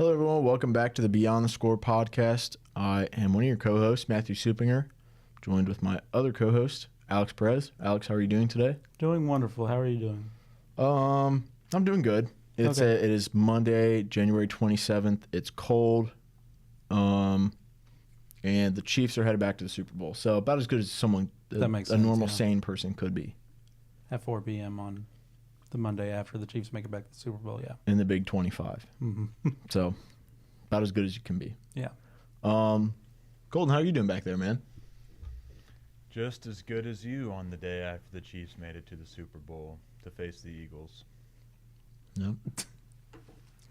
Hello, everyone. Welcome back to the Beyond the Score podcast. I am one of your co-hosts, Matthew Supinger, joined with my other co-host, Alex Perez. Alex, how are you doing today? Doing wonderful. How are you doing? I'm doing good. It is Monday, January 27th. It's cold, and the Chiefs are headed back to the Super Bowl. So about as good as a normal sane person could be. At 4 p.m. on the Monday after the Chiefs make it back to the Super Bowl, yeah. In the Big 25. Mm-hmm. So about as good as you can be. Yeah. Golden, how are you doing back there, man? Just as good as you on the day after the Chiefs made it to the Super Bowl to face the Eagles. Yep.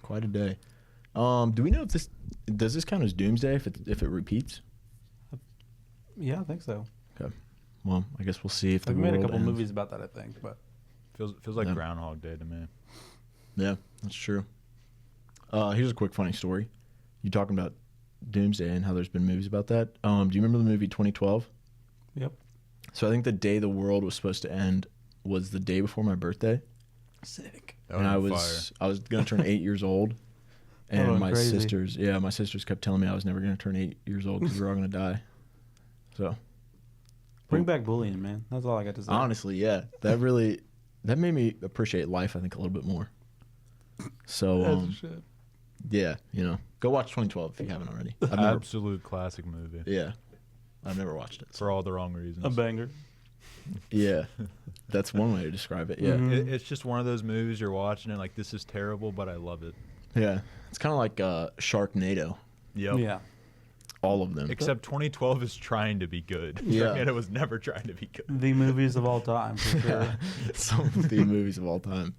Quite a day. Do we know if does this count as doomsday if it repeats? Yeah, I think so. Okay. Well, I guess we'll see if the They've world made a couple ends. movies about that, I think, but Feels like Groundhog Day to me. Yeah, that's true. Here's a quick funny story. You talking about doomsday and how there's been movies about that. Do you remember the movie 2012? Yep. So I think the day the world was supposed to end was the day before my birthday. Sick. And I was going to turn 8 years old. And my sisters kept telling me I was never going to turn 8 years old because we were all going to die. So Bring back bullying, man. That's all I got to say. honestly, yeah, that made me appreciate life, I think, a little bit more. So, shit. yeah, go watch 2012 if you haven't already. Absolute classic movie. Yeah, I've never watched it. So. For all the wrong reasons. A banger. Yeah, that's one way to describe it. Yeah, Mhm. It's just one of those movies you're watching and like, this is terrible, but I love it. yeah, it's kind of like Sharknado. Yep. Yeah. All of them. Except 2012 is trying to be good. Yeah. Sharknado was never trying to be good. The movies of all time, for sure. Some of the movies of all time.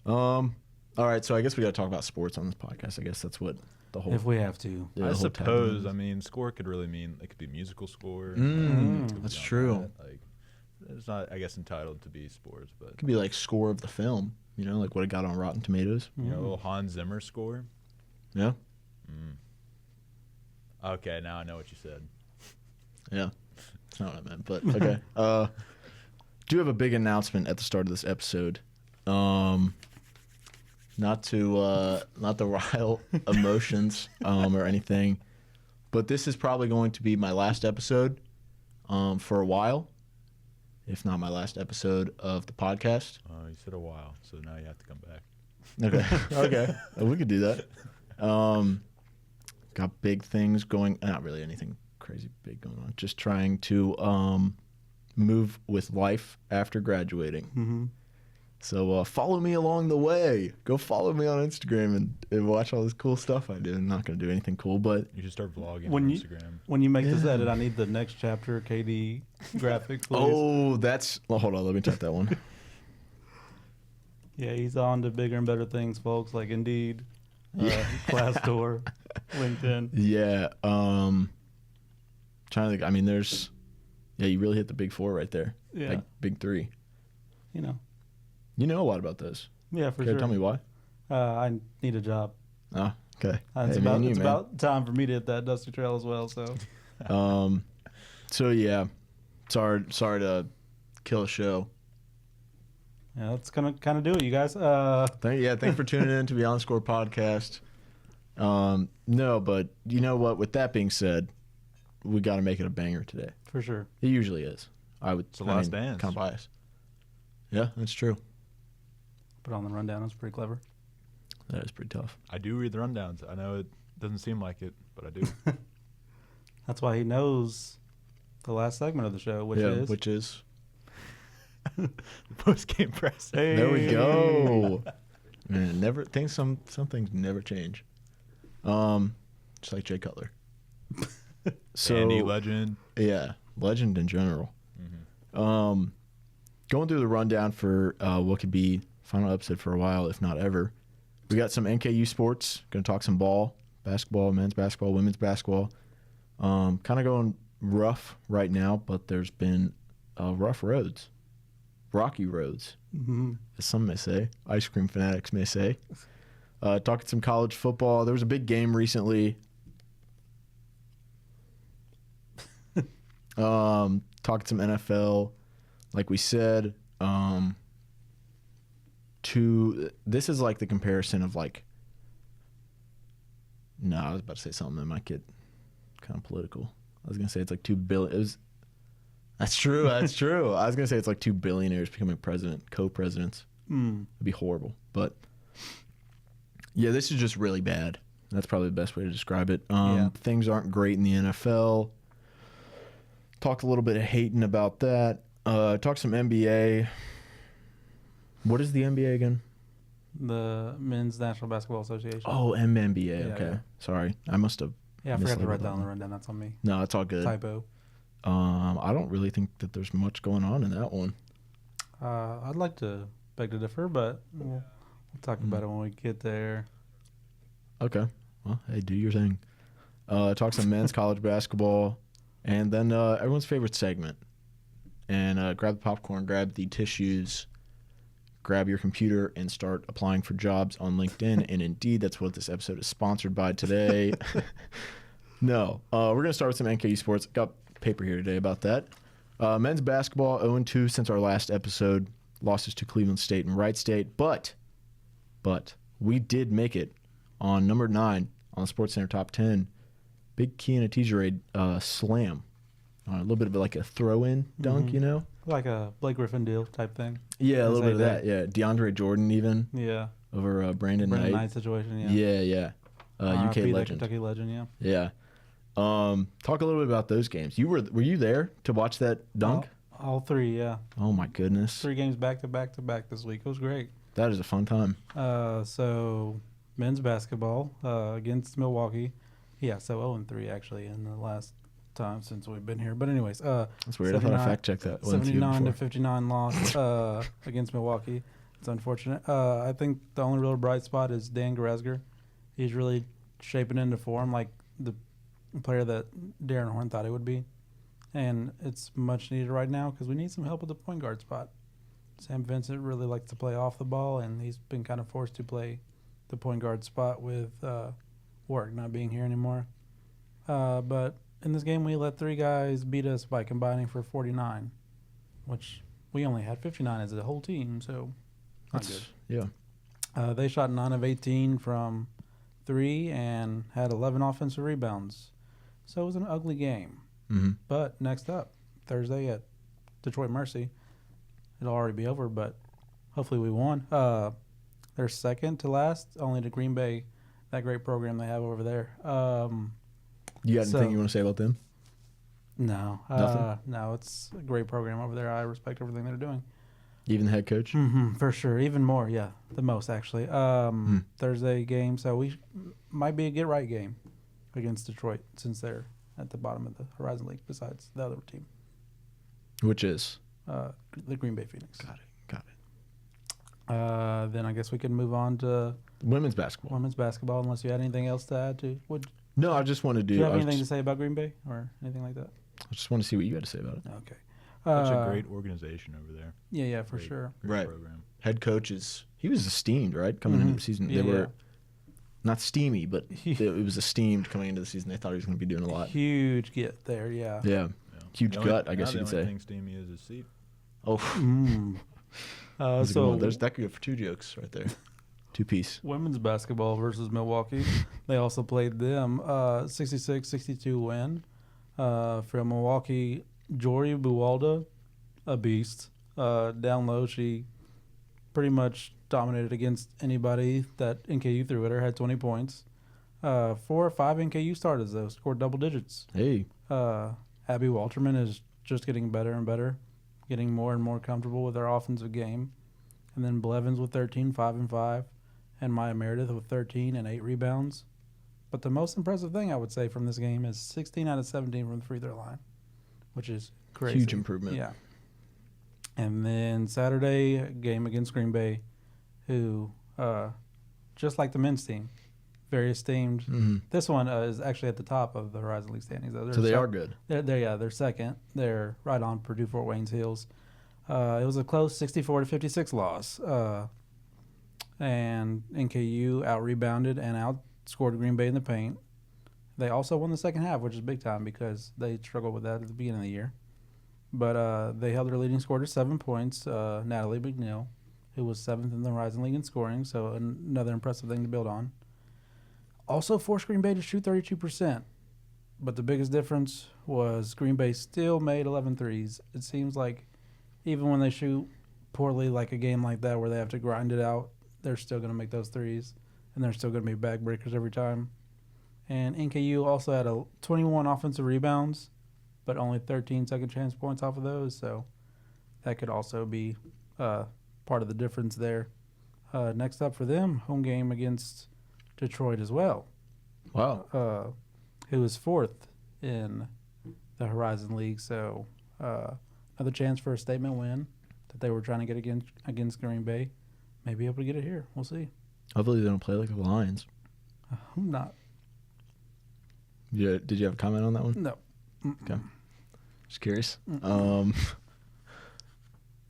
All right, so I guess we got to talk about sports on this podcast. I guess that's what the whole. If we have to. the I whole suppose. tagline is. I mean, score could really mean it could be musical score. Mm, it could be that's beyond true. that. Like, it's not, I guess, entitled to be sports, but It could be like score of the film. Like what it got on Rotten Tomatoes. a little Hans Zimmer score. Yeah, Mm. Okay, now I know what you said. yeah. That's not what I meant, but okay. Do have a big announcement at the start of this episode. Not to rile emotions or anything, but this is probably going to be my last episode for a while, if not my last episode of the podcast. You said a while, so now you have to come back. Okay, okay, we could do that. Got big things going. Not really anything crazy big going on. Just trying to move with life after graduating. Mm-hmm. So follow me along the way. Go follow me on Instagram and watch all this cool stuff I do. I'm not going to do anything cool, but You should start vlogging When on you- Instagram. When you make this Yeah. edit, I need the next chapter KD graphic, please. oh, that's. Well, hold on, let me type that one. Yeah, he's on to bigger and better things, folks, like Indeed, Glassdoor, LinkedIn. Yeah. Trying to think. I mean, there's. Yeah, you really hit the big four right there. Yeah. Like big three. You know. You know a lot about those. Yeah, for Can you sure. tell me why? I need a job. Oh, okay. It's Hey, me and you, it's man. about time for me to hit that dusty trail as well. So So yeah, sorry to kill a show. yeah, that's gonna kind of do it, you guys. Thanks for tuning in to Beyond the Score podcast. No, but you know what? With that being said, we got to make it a banger today. For sure. It usually is. It's The Last Dance. Kind of biased. Yeah, that's true. Put on the rundown. It's pretty clever. That is pretty tough. I do read the rundowns. I know it doesn't seem like it, but I do. That's why he knows the last segment of the show, which is the post-game press. Hey. There we go. Man, some things never change. Just like Jay Cutler. So Andy Legend. yeah, legend in general. Mm-hmm. Going through the rundown for what could be final episode for a while, if not ever. We got some NKU sports. Going to talk some ball, basketball, men's basketball, women's basketball. Kind of going rough right now, but there's been rough roads, rocky roads, as some may say. Ice cream fanatics may say. Talking some college football. There was a big game recently. Talking some NFL. Like we said, this is like the comparison of like No, I was about to say something that might get kind of political. I was gonna say it's like $2 billion. That's true. That's true. I was gonna say it's like 2 billionaires becoming co-presidents. It'd be horrible. But yeah, this is just really bad. That's probably the best way to describe it. Things aren't great in the NFL. Talked a little bit of hating about that. Talked some NBA. What is the NBA again? The Men's National Basketball Association. Oh, NBA. Yeah, Okay. yeah. Sorry. I must have. Yeah, I forgot to mislabeled write that down the one. rundown. That's on me. No, it's all good. Typo. I don't really think that there's much going on in that one. I'd like to beg to differ, but we'll talk about it when we get there. Okay. Well, hey, do your thing. Talk some men's college basketball, and then everyone's favorite segment. And grab the popcorn, grab the tissues, grab your computer, and start applying for jobs on LinkedIn. And Indeed, that's what this episode is sponsored by today. No. We're going to start with some NKU sports. Got paper here today about that. Men's basketball 0-2 since our last episode. Losses to Cleveland State and Wright State. But we did make it on number 9 on the SportsCenter Top 10. Big Kiana Tijere slam. A little bit of like a throw-in dunk, you know? Like a Blake Griffin deal type thing. Yeah, a little bit of that. that. Yeah, DeAndre Jordan even Yeah. over Brandon Brandon Knight. Knight situation, yeah. Yeah. UK RIP, that legend. Kentucky legend, yeah. Yeah. Talk a little bit about those games. Were you there to watch that dunk? All three, yeah. Oh my goodness. 3 games back to back to back this week. It was great. That is a fun time. So men's basketball against Milwaukee. Yeah, so 0-3 actually in the last time since we've been here. But anyways, That's weird. I thought I fact checked that. 79-59 loss against Milwaukee. It's unfortunate. I think the only real bright spot is Dan Goretzka. He's really shaping into form like the player that Darren Horn thought he would be. And it's much needed right now because we need some help with the point guard spot. Sam Vincent really likes to play off the ball, and he's been kind of forced to play the point guard spot with Warwick not being here anymore. But in this game, we let 3 guys beat us by combining for 49, which we only had 59 as a whole team, so not good. Yeah. They shot 9 of 18 from 3 and had 11 offensive rebounds. So it was an ugly game. Mm-hmm. But next up, Thursday at Detroit Mercy. It'll already be over, but hopefully we won. They're second to last, only to Green Bay, that great program they have over there. You got anything you want to say about them? No. Nothing? No, it's a great program over there. I respect everything they're doing. Even the head coach? Mm-hmm, for sure. Even more, yeah. The most, actually. Thursday game, so we might be a get-right game against Detroit since they're at the bottom of the Horizon League besides the other team. Which is? The Green Bay Phoenix. Got it. Then I guess we can move on to Women's basketball. women's basketball unless you had anything else to add to. No, I just want to Do you have anything to say about Green Bay or anything like that? I just want to see what you had to say about it. Okay. Such a great organization over there. Yeah, for Great- sure. Great Right. program. Head coach he was esteemed, right? Coming into the season. Yeah, They were yeah. not steamy, but it was esteemed coming into the season. They thought he was going to be doing a lot. Huge get there, yeah. Yeah. Huge The only- gut, I guess now you could the only say. thing steamy is his seat. Oh, that's a good So one. That could go for 2 jokes right there. 2-piece. women's basketball versus Milwaukee. They also played them 66-62 win. From Milwaukee, Jory Buwalda, a beast. Down low, she pretty much dominated against anybody that NKU threw at her, had 20 points. 4 or 5 NKU starters, though, scored double digits. Hey. Abby Walterman is just getting better and better, getting more and more comfortable with her offensive game. And then Blevins with 13, 5 and 5, and Maya Meredith with 13 and 8 rebounds. But the most impressive thing I would say from this game is 16 out of 17 from the free throw line, which is crazy. Huge improvement. Yeah. And then Saturday, a game against Green Bay, who, just like the men's team, very esteemed. Mm-hmm. This one is actually at the top of the Horizon League standings. Though. So they are good. They're second. They're right on Purdue Fort Wayne's heels. It was a close 64-56 loss. And NKU out-rebounded and outscored Green Bay in the paint. They also won the second half, which is big time because they struggled with that at the beginning of the year. But they held their leading scorer to 7 points, Natalie McNeil, who was 7th in the Horizon League in scoring, so another impressive thing to build on. also forced Green Bay to shoot 32%. But the biggest difference was Green Bay still made 11 threes. It seems like even when they shoot poorly, like a game like that where they have to grind it out, they're still going to make those threes, and they're still going to be backbreakers every time. And NKU also had 21 offensive rebounds, but only 13 second chance points off of those, so that could also be part of the difference there. Next up for them, home game against Detroit as well. Wow. Who was fourth in the Horizon League. So another chance for a statement win that they were trying to get against Green Bay. Maybe able to get it here. We'll see. Hopefully they don't play like the Lions. I'm not. Yeah. Did you have a comment on that one? No. Okay. Just curious.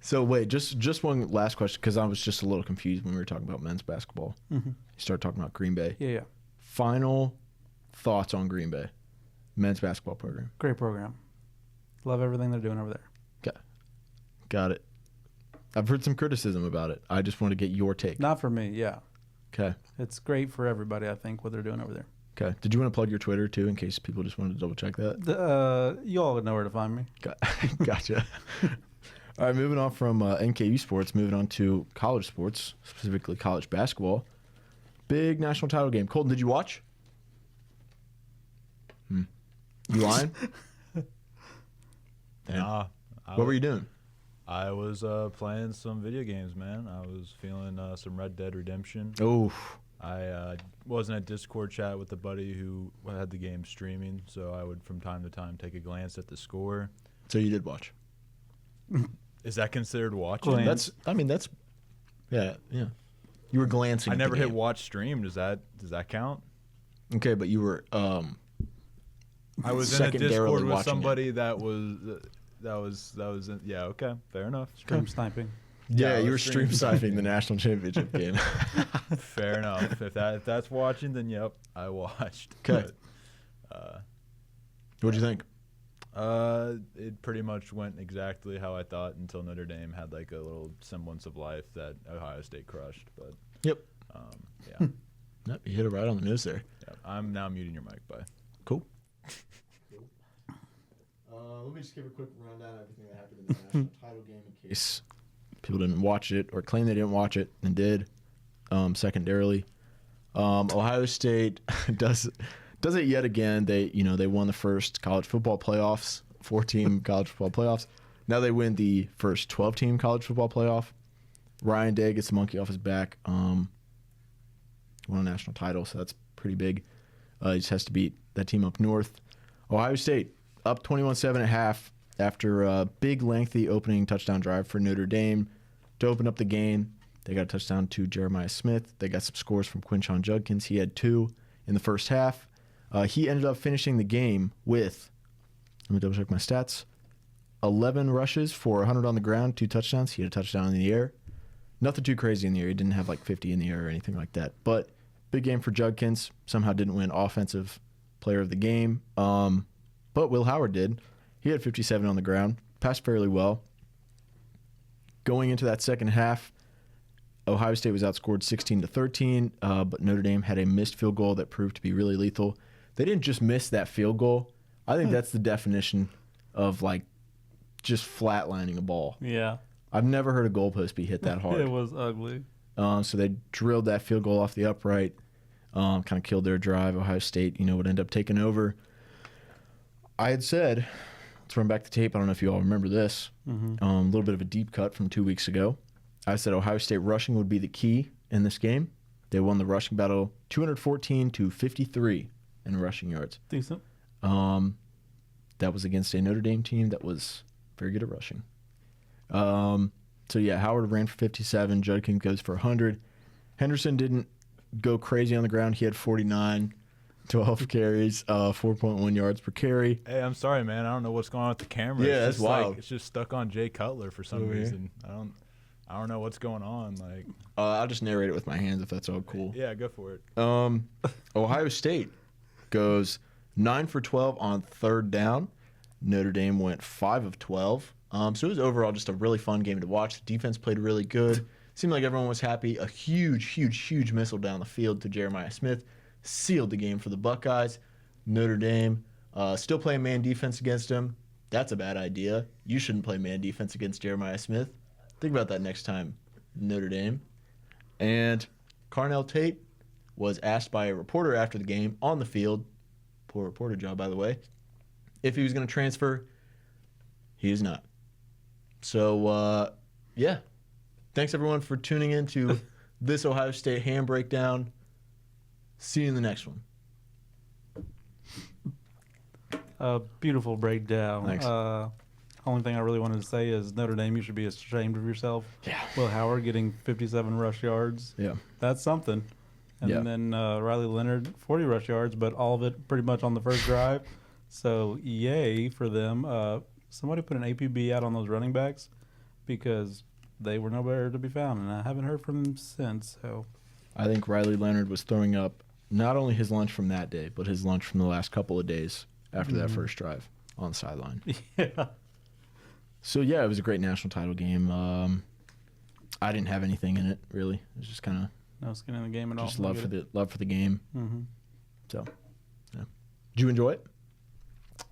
So wait, just one last question because I was just a little confused when we were talking about men's basketball. Mm-hmm. You started talking about Green Bay. Yeah. Final thoughts on Green Bay men's basketball program? Great program. Love everything they're doing over there. Okay. Got it. I've heard some criticism about it. I just want to get your take. Not for me, yeah. Okay. It's great for everybody, I think, what they're doing over there. Okay. Did you want to plug your Twitter, too, in case people just wanted to double-check that? You all would know where to find me. Gotcha. All right, moving on from NKU sports, moving on to college sports, specifically college basketball. Big national title game. Colton, did you watch? You lying? Nah. What were you doing? I was playing some video games, man. I was feeling some Red Dead Redemption. Oh. I was in a Discord chat with a buddy who had the game streaming, so I would from time to time take a glance at the score. So you did watch. Is that considered watching? Glance. That's yeah. You were glancing I at never the hit game. watch stream. Does that count? Okay, but you were I was in a secondarily Discord with watching somebody that was yeah, okay, fair enough. Stream sniping. Yeah, I you were was stream stream sniping the national championship game. Fair enough. If that's watching, then yep, I watched. Okay. What'd you think? It pretty much went exactly how I thought until Notre Dame had like a little semblance of life that Ohio State crushed. But Yep. Yeah. Yep, you hit it right on the nose there. Yeah, I'm now muting your mic. Bye. Cool. Let me just give a quick rundown of everything that happened in the national title game in case people didn't watch it or claim they didn't watch it and did. Secondarily, Ohio State does it yet again. They won the first college football playoffs, 4-team college football playoffs. Now they win the first 12-team college football playoff. Ryan Day gets the monkey off his back. Won a national title, so that's pretty big. He just has to beat that team up north. Ohio State up 21-7 at half after a big, lengthy opening touchdown drive for Notre Dame to open up the game. They got a touchdown to Jeremiah Smith. They got some scores from Quinshon Judkins. He had 2 in the first half. He ended up finishing the game with, let me double check my stats, 11 rushes for 100 on the ground, 2 touchdowns. He had a touchdown in the air. Nothing too crazy in the air. He didn't have like 50 in the air or anything like that. But big game for Judkins. Somehow didn't win Offensive Player of the Game. But Will Howard did. He had 57 on the ground. Passed fairly well. Going into that second half, Ohio State was outscored 16-13, but Notre Dame had a missed field goal that proved to be really lethal. They didn't just miss that field goal. I think that's the definition of like just flatlining a ball. Yeah. I've never heard a goalpost be hit that hard. It was ugly. So they drilled that field goal off the upright, kind of killed their drive. Ohio State, would end up taking over. I had said, let's run back the tape. I don't know if you all remember this. Mm-hmm. A little bit of a deep cut from 2 weeks ago. I said Ohio State rushing would be the key in this game. They won the rushing battle 214-53 in rushing yards. Decent. That was against a Notre Dame team that was very good at rushing. So yeah, Howard ran for 57. Judkins goes for 100. Henderson didn't go crazy on the ground. He had 49, 12 carries, 4.1 yards per carry. Hey, I'm sorry, man. I don't know what's going on with the camera. Yeah, it's that's just wild. It's just stuck on Jay Cutler for some Over here. reason. I don't know what's going on. Like, I'll just narrate it with my hands if that's all cool. yeah, go for it. Ohio State goes 9 for 12 on third down. Notre Dame went 5 of 12. So it was overall just a really fun game to watch. The defense played really good. Seemed like everyone was happy. A huge, huge, huge missile down the field to Jeremiah Smith. sealed the game for the Buckeyes. Notre Dame still playing man defense against him. That's a bad idea. You shouldn't play man defense against Jeremiah Smith. Think about that next time, Notre Dame. And Carnell Tate was asked by a reporter after the game on the field, poor reporter job, by the way, if he was going to transfer. He is not. So, yeah. Thanks, everyone, for tuning in to this Ohio State Ham Breakdown. See you in the next one. Beautiful breakdown. Thanks. Only thing I really wanted to say is Notre Dame, you should be ashamed of yourself. Yeah. Will Howard getting 57 rush yards. Yeah. That's something. And Yeah. then Riley Leonard, 40 rush yards, but all of it pretty much on the first drive. So, yay for them. Somebody put an APB out on those running backs because they were nowhere to be found, and I haven't heard from them since. So, I think Riley Leonard was throwing up not only his lunch from that day, but his lunch from the last couple of days after that first drive on the sideline. yeah. So, yeah, it was a great national title game. I didn't have anything in it, really. It was just kind of No skin in the game at all. just love for the game. Mm-hmm. So, yeah. Did you enjoy it?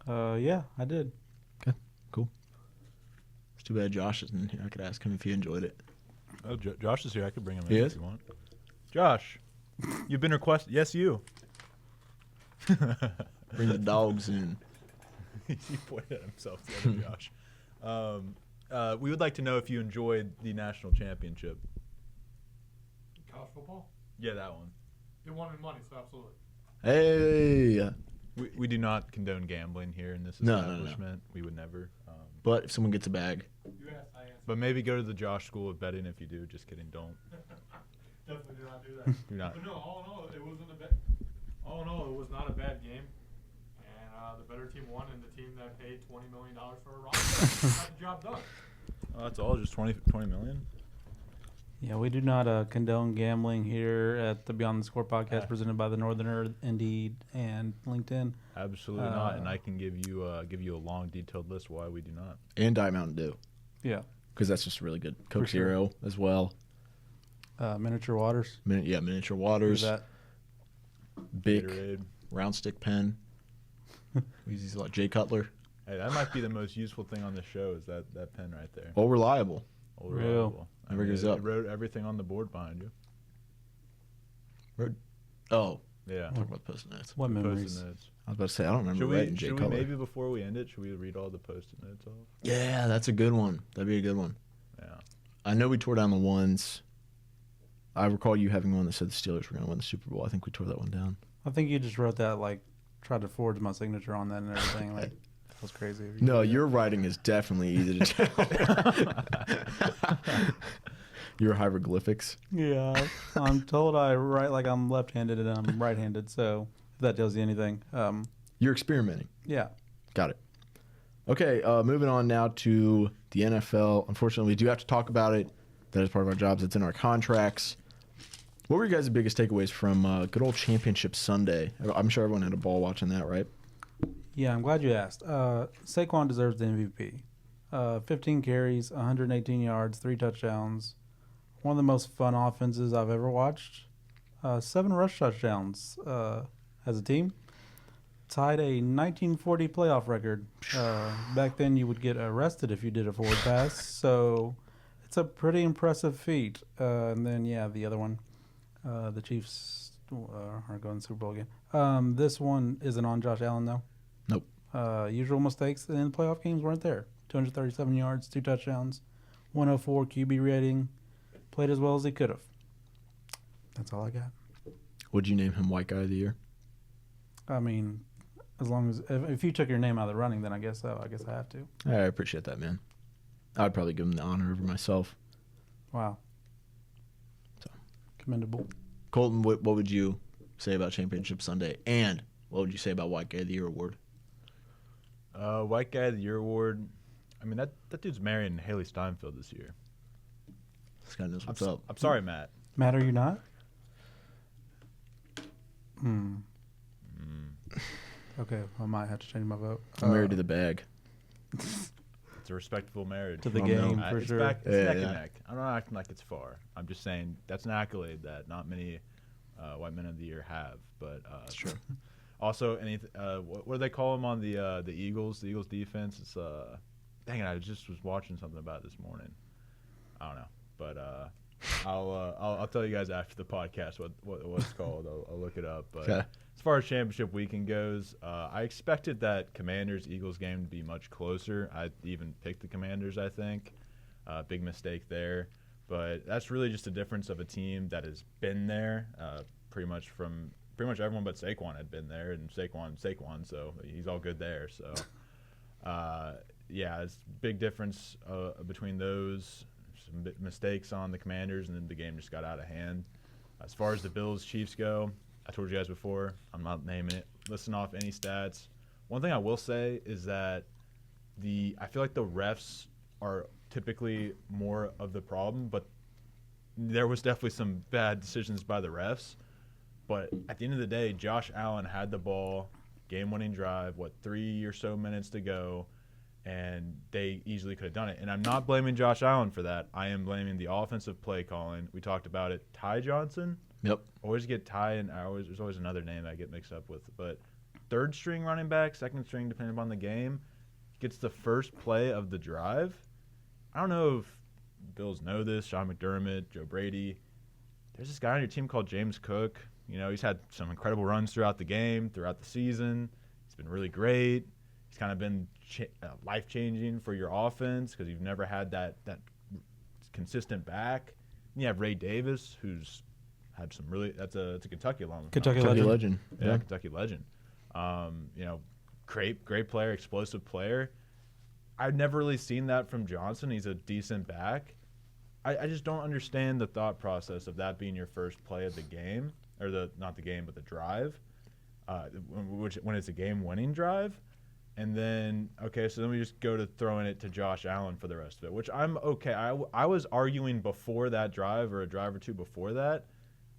Yeah, I did. Okay, cool. It's too bad Josh isn't here. I could ask him if he enjoyed it. Oh, Josh is here. I could bring him in He if is? you want. Josh, you've been requested. Yes, you. Bring the dogs in. He pointed at himself, the other Josh. We would like to know if you enjoyed the national championship. College football? Yeah, that one. It wanted money, so absolutely. Hey! We do not condone gambling here in this No. establishment. We would never. But if someone gets a bag, You asked, I answered. But maybe go to the Josh School of Betting if you do. Just kidding. Don't. Definitely do not do that. Do not. But no, all in all, it wasn't a bad. All in all, it was not a bad game, and the better team won, and the team that paid $20 million for a roster got the job done. Oh, that's all. Just 20 million. Yeah, we do not condone gambling here at the Beyond the Score podcast presented by the Northerner, Indeed, and LinkedIn. Absolutely not. And I can give you a long, detailed list why we do not. and Diet Mountain Dew, Yeah. because that's just really good. Coke For sure. Zero as well. Miniature waters. Miniature Who's waters. that? Big Gatorade. round stick pen. We use these a lot. Jay Cutler. Hey, that might be the most useful thing on the show is that pen right there. All reliable. Old Real. reliable. Never gives up. It wrote everything on the board behind you. Oh, Yeah. talk about post-it notes. What Post-it memories? notes. I was about to say, I don't remember writing Jay Should we Cutler. maybe before we end it, should we read all the post-it notes off? Yeah, that's a good one. That'd be a good one. Yeah. I know we tore down the ones. I recall you having one that said the Steelers were going to win the Super Bowl. I think we tore that one down. I think you just wrote that, like, tried to forge my signature on that and everything. Like, that was crazy. of you. No, your writing is definitely easy to tell. Your hieroglyphics. Yeah, I'm told I write like I'm left-handed and I'm right-handed, so if that tells you anything. You're experimenting. Yeah. Got it. Okay, moving on now to the NFL. Unfortunately, we do have to talk about it. That is part of our jobs. It's in our contracts. What were you guys' biggest takeaways from good old Championship Sunday? I'm sure everyone had a ball watching that, right? Yeah, I'm glad you asked. Saquon deserves the MVP. 15 carries, 118 yards, 3 touchdowns. One of the most fun offenses I've ever watched. 7 rush touchdowns as a team. Tied a 1940 playoff record. Back then, you would get arrested if you did a forward pass. So it's a pretty impressive feat. And then, yeah, the other one, the Chiefs are going to the Super Bowl again. This one isn't on Josh Allen, though. Nope. Usual mistakes in the playoff games weren't there. 237 yards, 2 touchdowns, 104 QB rating. Played as well as he could have. That's all I got. Would you name him White Guy of the Year? I mean, as long as if you took your name out of the running, then I guess so. I guess I have to. I appreciate that, man. I'd probably give him the honor over myself. Wow. So. Commendable. Colton, what would you say about Championship Sunday? And what would you say about White Guy of the Year award? White Guy of the Year award. I mean, that dude's marrying Haley Steinfeld this year. This guy knows what's up. I'm sorry, Matt. Matt, are you not? Okay, I might have to change my vote. I'm married to the bag. It's a respectable marriage. To the Oh, no. game, Uh, for it's sure. It's Yeah, neck yeah. and neck. I'm not acting like it's far. I'm just saying that's an accolade that not many White Men of the Year have. But That's true. also, what do they call them on the Eagles? The Eagles defense. It's dang it! I just was watching something about it this morning. I don't know, but I'll tell you guys after the podcast what it's called. I'll look it up. But Okay. as far as championship weekend goes, I expected that Commanders-Eagles game to be much closer. I even picked the Commanders, I think. Big mistake there. But that's really just a difference of a team that has been there pretty much everyone but Saquon had been there, and Saquon, so he's all good there. So, yeah, it's a big difference between those. Some mistakes on the Commanders, and then the game just got out of hand. As far as the Bills-Chiefs go, I told you guys before, I'm not naming it. Listen off any stats. One thing I will say is that I feel like the refs are typically more of the problem, but there was definitely some bad decisions by the refs. But at the end of the day, Josh Allen had the ball, game-winning drive, 3 or so minutes to go, and they easily could have done it. And I'm not blaming Josh Allen for that. I am blaming the offensive play calling. We talked about it. Ty Johnson? Yep. Always get Ty, and there's always another name I get mixed up with. But third-string running back, second-string, depending upon the game, gets the first play of the drive. I don't know if Bills know this, Sean McDermott, Joe Brady. There's this guy on your team called James Cook. He's had some incredible runs throughout the game, throughout the season. He's been really great. He's kind of been life-changing for your offense because you've never had that consistent back. And you have Ray Davis, who's had some really – it's a Kentucky alum. Kentucky Legend. Yeah, Kentucky legend. Great player, explosive player. I've never really seen that from Johnson. He's a decent back. I just don't understand the thought process of that being your first play of the game, or not the game, but the drive, when it's a game-winning drive. And then, so then we just go to throwing it to Josh Allen for the rest of it, which I'm okay. I was arguing before that drive, or a drive or two before that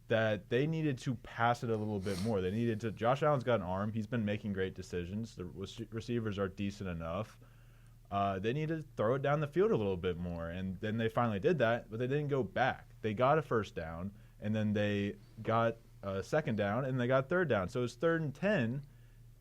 they needed to pass it a little bit more. They needed to – Josh Allen's got an arm. He's been making great decisions. The receivers are decent enough. They need to throw it down the field a little bit more, and then they finally did that, but they didn't go back. They got a first down, and then they got a second down, and they got third down. So it's 3rd and 10,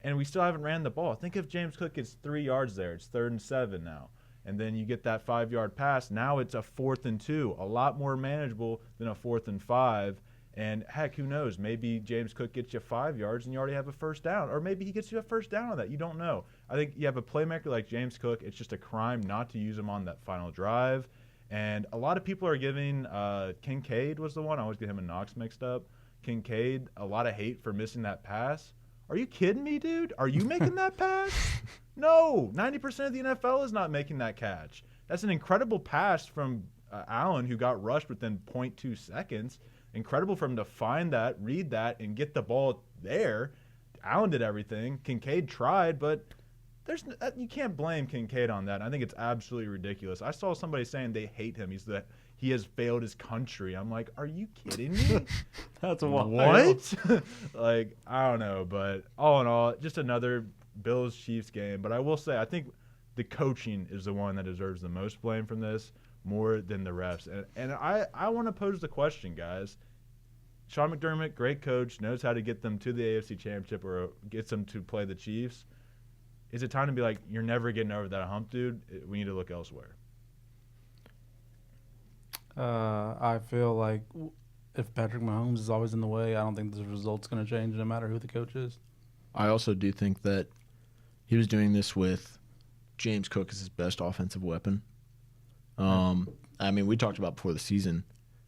and we still haven't ran the ball. Think if James Cook gets 3 yards there. It's 3rd and 7 now. And then you get that 5-yard pass. Now it's a 4th and 2, a lot more manageable than a 4th and 5. And, heck, who knows? Maybe James Cook gets you 5 yards and you already have a first down. Or maybe he gets you a first down on that. You don't know. I think you have a playmaker like James Cook. It's just a crime not to use him on that final drive. And a lot of people are giving Kincaid was the one. I always get him and Knox mixed up. Kincaid, a lot of hate for missing that pass. Are you kidding me, dude? Are you making that pass? No. 90% of the NFL is not making that catch. That's an incredible pass from Allen, who got rushed within 0.2 seconds. Incredible for him to find that, read that, and get the ball there. Allen did everything. Kincaid tried, but you can't blame Kincaid on that. I think it's absolutely ridiculous. I saw somebody saying they hate him. He has failed his country. I'm like, are you kidding me? That's wild. What? Like, I don't know. But all in all, just another Bills-Chiefs game. But I will say, I think the coaching is the one that deserves the most blame from this, more than the refs. And I want to pose the question, guys. Sean McDermott, great coach, knows how to get them to the AFC Championship or gets them to play the Chiefs. Is it time to be like, you're never getting over that hump, dude? We need to look elsewhere. I feel like if Patrick Mahomes is always in the way, I don't think the result's going to change no matter who the coach is. I also do think that he was doing this with James Cook as his best offensive weapon. I mean, we talked about before the season.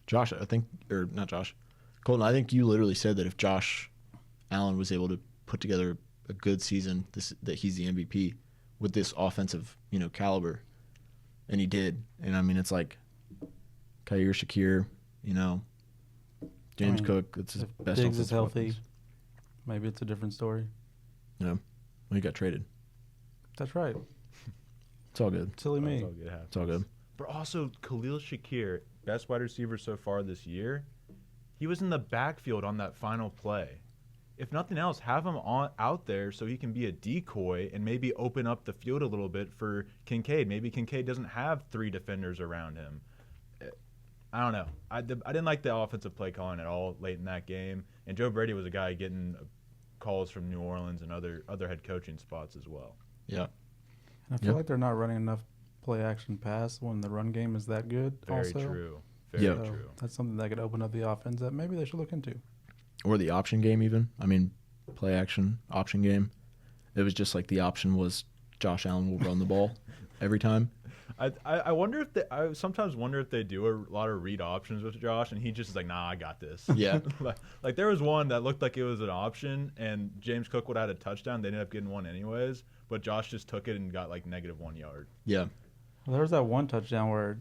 Colton, I think you literally said that if Josh Allen was able to put together a good season, that he's the MVP with this offensive, caliber. And he did. And, I mean, it's like Khair Shakir, James Cook, it's his best Diggs offensive is healthy. weapons. Maybe it's a different story. Yeah. Well, he got traded. That's right. It's all good. Silly me. That's all good happens. It's all good. But also, Khalil Shakir, best wide receiver so far this year, he was in the backfield on that final play. If nothing else, have him out there so he can be a decoy and maybe open up the field a little bit for Kincaid. Maybe Kincaid doesn't have 3 defenders around him. I don't know. I didn't like the offensive play calling at all late in that game. And Joe Brady was a guy getting calls from New Orleans and other head coaching spots as well. Yeah. And I feel like they're not running enough play action pass when the run game is that good. Very also. true. Very Yeah. true. That's something that could open up the offense that maybe they should look into. Or the option game even. I mean, play action, option game. It was just like the option was Josh Allen will run the ball every time. I wonder if I sometimes wonder if they do a lot of read options with Josh, and he just is like, nah, I got this. Yeah. Like there was one that looked like it was an option, and James Cook would have had a touchdown. They ended up getting one anyways, but Josh just took it and got like -1 yard. Yeah. Well, there was that one touchdown where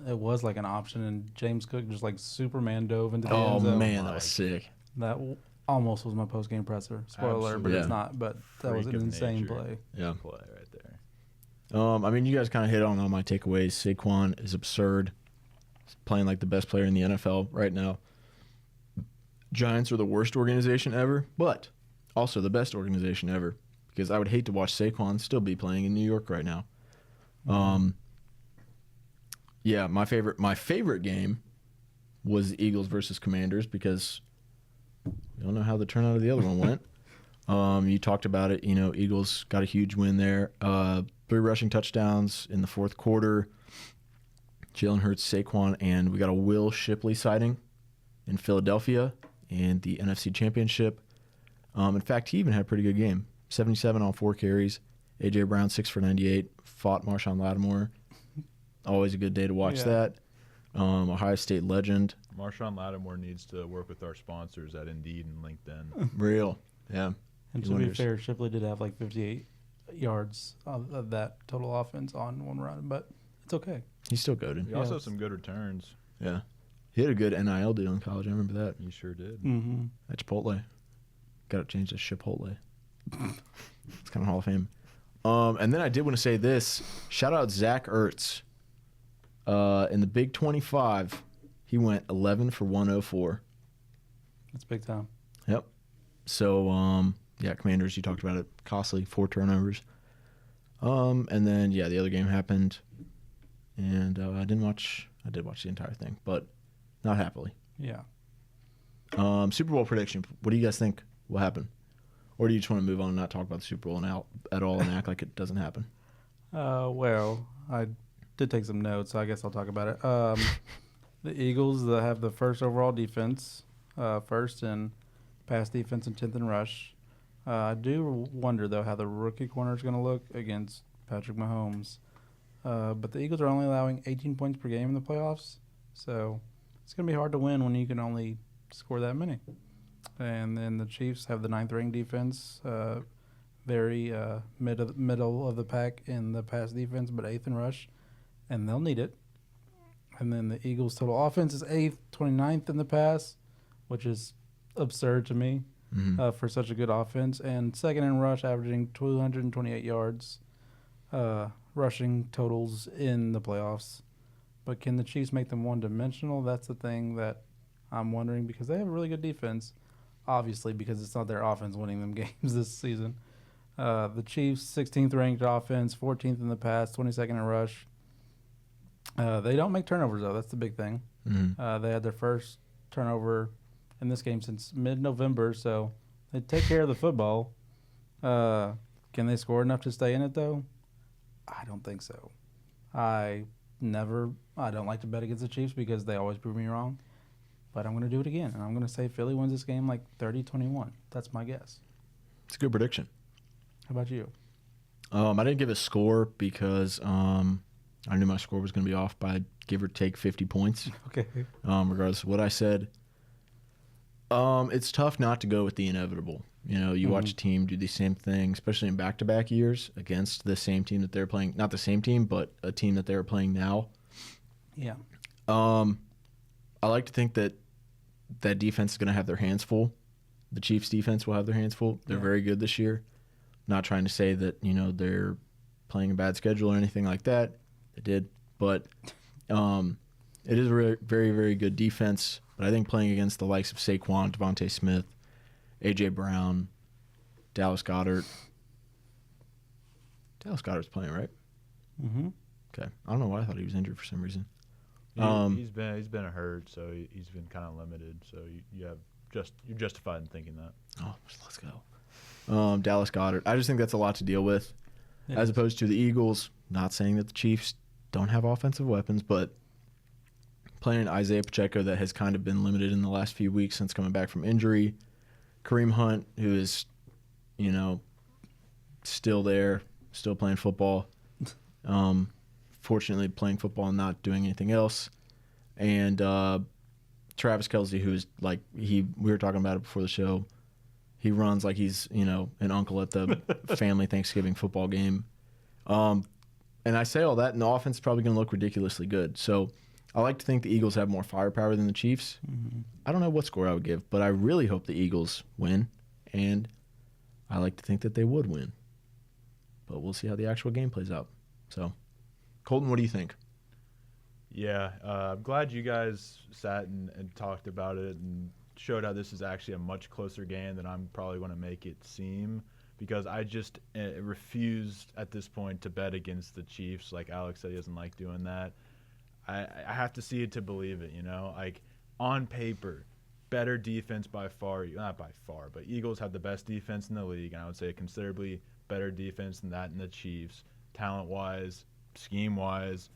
it was like an option, and James Cook just like Superman dove into the Oh, end zone. man, that was sick. That almost was my post-game presser. Spoiler alert, but Yeah. it's not. But that was Freak an of insane nature. play. Yeah. Play right there. I mean, you guys kind of hit on all my takeaways. Saquon is absurd. He's playing like the best player in the NFL right now. Giants are the worst organization ever, but also the best organization ever, because I would hate to watch Saquon still be playing in New York right now. Yeah, my favorite game was the Eagles versus Commanders, because we don't know how the turnout of the other one went. You talked about it. You know, Eagles got a huge win there. 3 rushing touchdowns in the fourth quarter. Jalen Hurts, Saquon, and we got a Will Shipley sighting in Philadelphia in the NFC Championship. In fact, he even had a pretty good game. 77 on 4 carries. A.J. Brown, 6 for 98. Fought Marshawn Lattimore. Always a good day to watch that. Ohio State legend. Marshawn Lattimore needs to work with our sponsors at Indeed and LinkedIn. Real. Yeah. And He to be wonders. fair, Shipley did have like 58 yards of that total offense on one run, but it's okay. He's still goaded. He also has some good returns. Yeah. He had a good NIL deal in college. I remember that. He sure did. Mm-hmm. At Chipotle. Got to change to Chipotle. It's kind of Hall of Fame. And then I did want to say this. Shout out Zach Ertz. In the Big 25, he went 11 for 104. That's big time. Yep. So, yeah, Commanders, you talked about it. Costly, 4 turnovers. And then, yeah, the other game happened. And I did watch the entire thing, but not happily. Yeah. Super Bowl prediction. What do you guys think will happen? Or do you just want to move on and not talk about the Super Bowl at all and act like it doesn't happen? Well, I did take some notes, so I guess I'll talk about it. The Eagles have the first overall defense, first in pass defense and 10th in rush. I do wonder, though, how the rookie corner is going to look against Patrick Mahomes. But the Eagles are only allowing 18 points per game in the playoffs, so it's going to be hard to win when you can only score that many. And then the Chiefs have the 9th-ranked defense, very middle of the pack in the pass defense, but 8th in rush, and they'll need it. And then the Eagles' total offense is 8th, 29th in the pass, which is absurd to me for such a good offense, and 2nd in rush, averaging 228 yards, rushing totals in the playoffs. But can the Chiefs make them one-dimensional? That's the thing that I'm wondering, because they have a really good defense, obviously, because it's not their offense winning them games this season. The Chiefs, 16th ranked offense, 14th in the pass, 22nd in rush. They don't make turnovers, though. That's the big thing. They had their first turnover in this game since mid-November, so they take care of the football. Can they score enough to stay in it, though? I don't think so. I don't like to bet against the Chiefs because they always prove me wrong. But I'm going to do it again, and I'm going to say Philly wins this game like 30-21. That's my guess. It's a good prediction. How about you? I didn't give a score because I knew my score was going to be off by give or take 50 points. Okay. Regardless of what I said. It's tough not to go with the inevitable. You know, you watch a team do the same thing, especially in back-to-back years against the same team that they're playing. Not the same team, but a team that they're playing now. Yeah. I like to think that defense is going to have their hands full. The Chiefs' defense will have their hands full. They're very good this year. Not trying to say that, you know, they're playing a bad schedule or anything like that. They did. But it is a very, very, very good defense. But I think playing against the likes of Saquon, Devontae Smith, A.J. Brown, Dallas Goedert. Dallas Goedert's playing, right? Mm-hmm. Okay. I don't know why I thought he was injured for some reason. He's been hurt, so he's been kind of limited. So you're justified in thinking that. Oh, let's go. Dallas Goedert. I just think that's a lot to deal with, It as is. opposed to the Eagles. Not saying that the Chiefs don't have offensive weapons, but playing Isaiah Pacheco that has kind of been limited in the last few weeks since coming back from injury. Kareem Hunt, who is, still there, still playing football. Fortunately, playing football and not doing anything else. And Travis Kelce, who's like we were talking about it before the show. He runs like he's an uncle at the family Thanksgiving football game. And I say all that, and the offense is probably going to look ridiculously good. So I like to think the Eagles have more firepower than the Chiefs. Mm-hmm. I don't know what score I would give, but I really hope the Eagles win, and I like to think that they would win. But we'll see how the actual game plays out. So, Colton, what do you think? Yeah, I'm glad you guys sat and talked about it and showed how this is actually a much closer game than I'm probably going to make it seem, because I just refused at this point to bet against the Chiefs. Like Alex said, he doesn't like doing that. I have to see it to believe it, Like, on paper, better defense by far. Not by far, but Eagles have the best defense in the league, and I would say a considerably better defense than that in the Chiefs, talent-wise, scheme-wise.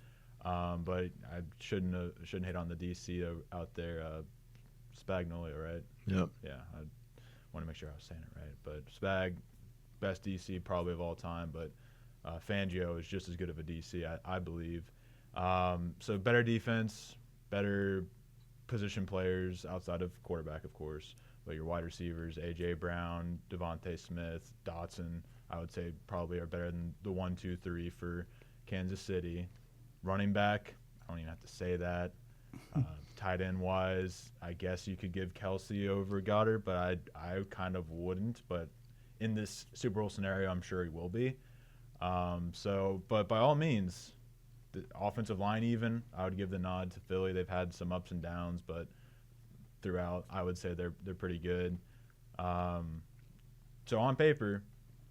But I shouldn't hit on the DC out there. Spagnolia, right? Yep. Yeah, I want to make sure I was saying it right. But Spag, best DC probably of all time, but Fangio is just as good of a DC, I believe. So better defense, better position players outside of quarterback, of course, but your wide receivers, A.J. Brown, Devontae Smith, Dotson, I would say probably are better than the 1, 2, 3 for Kansas City. Running back, I don't even have to say that. Tight end wise, I guess you could give Kelce over Goddard, but I kind of wouldn't. But in this Super Bowl scenario, I'm sure he will be. But by all means, the offensive line even, I would give the nod to Philly. They've had some ups and downs, but throughout, I would say they're pretty good. So on paper,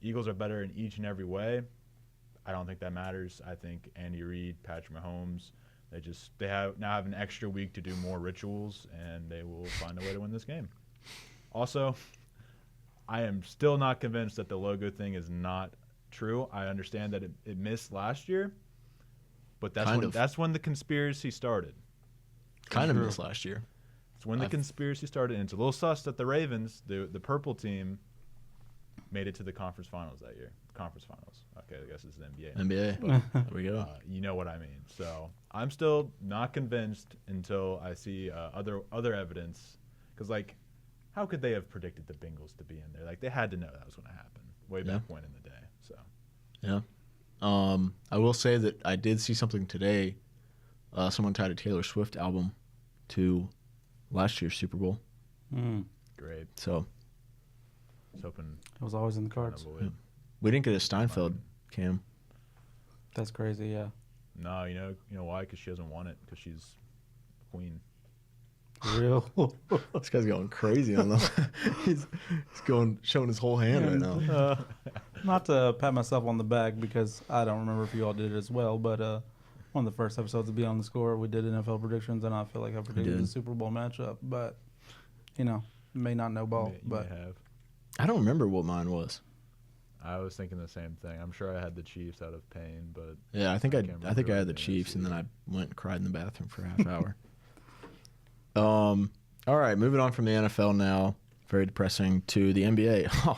Eagles are better in each and every way. I don't think that matters. I think Andy Reid, Patrick Mahomes, they now have an extra week to do more rituals, and they will find a way to win this game. Also, I am still not convinced that the logo thing is not true. I understand that it missed last year, but that's when the conspiracy started. Kind of missed last year. It's when the conspiracy started, and it's a little sus that the Ravens, the purple team, made it to the conference finals that year. Conference finals. Okay, I guess it's the NBA. NBA. There we go. You know what I mean. So I'm still not convinced until I see other evidence. Because, how could they have predicted the Bengals to be in there? They had to know that was going to happen way back when in the day. So. Yeah. I will say that I did see something today. Someone tied a Taylor Swift album to last year's Super Bowl. Great. So. I was hoping It was always in the cards. We didn't get a Steinfeld, Cam. That's crazy, yeah. No, you know why? Because she hasn't won it. Because she's a queen. Real. This guy's going crazy on them. he's showing his whole hand right now. Not to pat myself on the back, because I don't remember if you all did it as well, but one of the first episodes of Beyond the Score, we did NFL predictions, and I feel like I predicted the Super Bowl matchup. But, may not know ball. You but may have. I don't remember what mine was. I was thinking the same thing. I'm sure I had the Chiefs out of pain, but Yeah, I think I can't had remember the Chiefs, and then I went and cried in the bathroom for a half hour. All right, moving on from the NFL now. Very depressing to the NBA.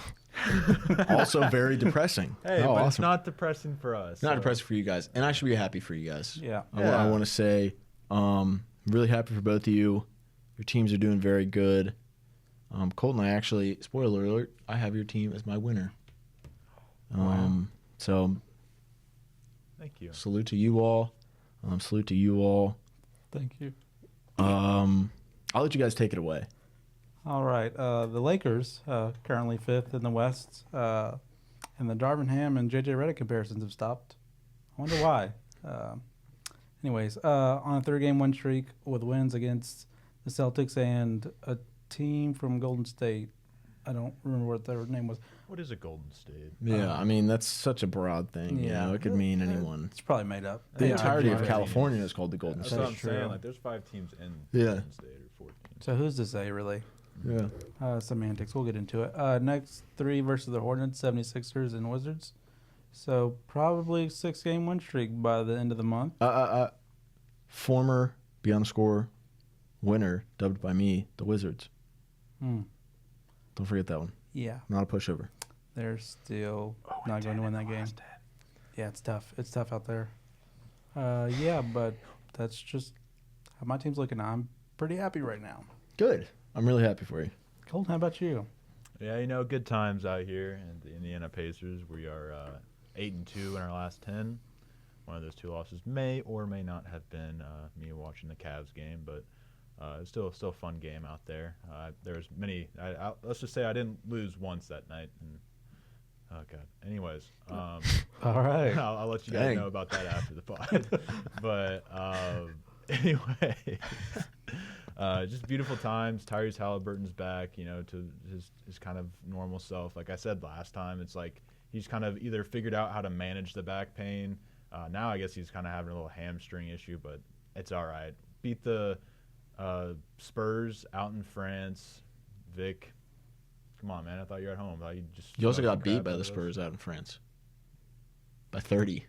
Also very depressing. Hey, but awesome. it's not depressing for us. Not depressing for you guys, and I should be happy for you guys. yeah. I want to say, really happy for both of you. Your teams are doing very good. Colton, I actually, spoiler alert, I have your team as my winner. Wow. So, Thank you. salute to you all. Thank you. I'll let you guys take it away. All right. The Lakers, currently fifth in the West, and the Darvin Ham and J.J. Redick comparisons have stopped. I wonder why. Anyways, on a 3-game win streak with wins against the Celtics and a team from Golden State. I don't remember what their name was. What is a Golden State? Yeah, I mean that's such a broad thing. You know, it could mean anyone. It's probably made up. The Yeah, entirety of I've- California is called the Golden That's State. what I'm saying. true. Like, there's 5 teams in Yeah. Golden State or 4 teams. So who's to say, really? Yeah. Semantics. We'll get into it. Next 3 versus the Hornets, 76ers, and Wizards. So probably 6-game win streak by the end of the month. Former Beyond the Score winner, dubbed by me, the Wizards. Hmm. Don't forget that one. Yeah, Not a pushover. they're still not going to win that game. Yeah, it's tough. It's tough out there. Yeah, but that's just how my team's looking. I'm pretty happy right now. Good. I'm really happy for you. Colton, how about you? Yeah, good times out here in the Indiana Pacers. We are 8-2 in our last 10. One of those 2 losses may or may not have been me watching the Cavs game, but it's still a fun game out there. There's many. Let's just say I didn't lose once that night. And, oh God. Anyways, All right. I'll let you guys Dang. know about that after the pod. But anyway, just beautiful times. Tyrese Halliburton's back, to his kind of normal self. Like I said last time, it's like he's kind of either figured out how to manage the back pain. Now I guess he's kind of having a little hamstring issue, but it's all right. Beat the Spurs out in France. Vic, come on, man. I thought you were at home. You also got beat by the Spurs out in France. By 30.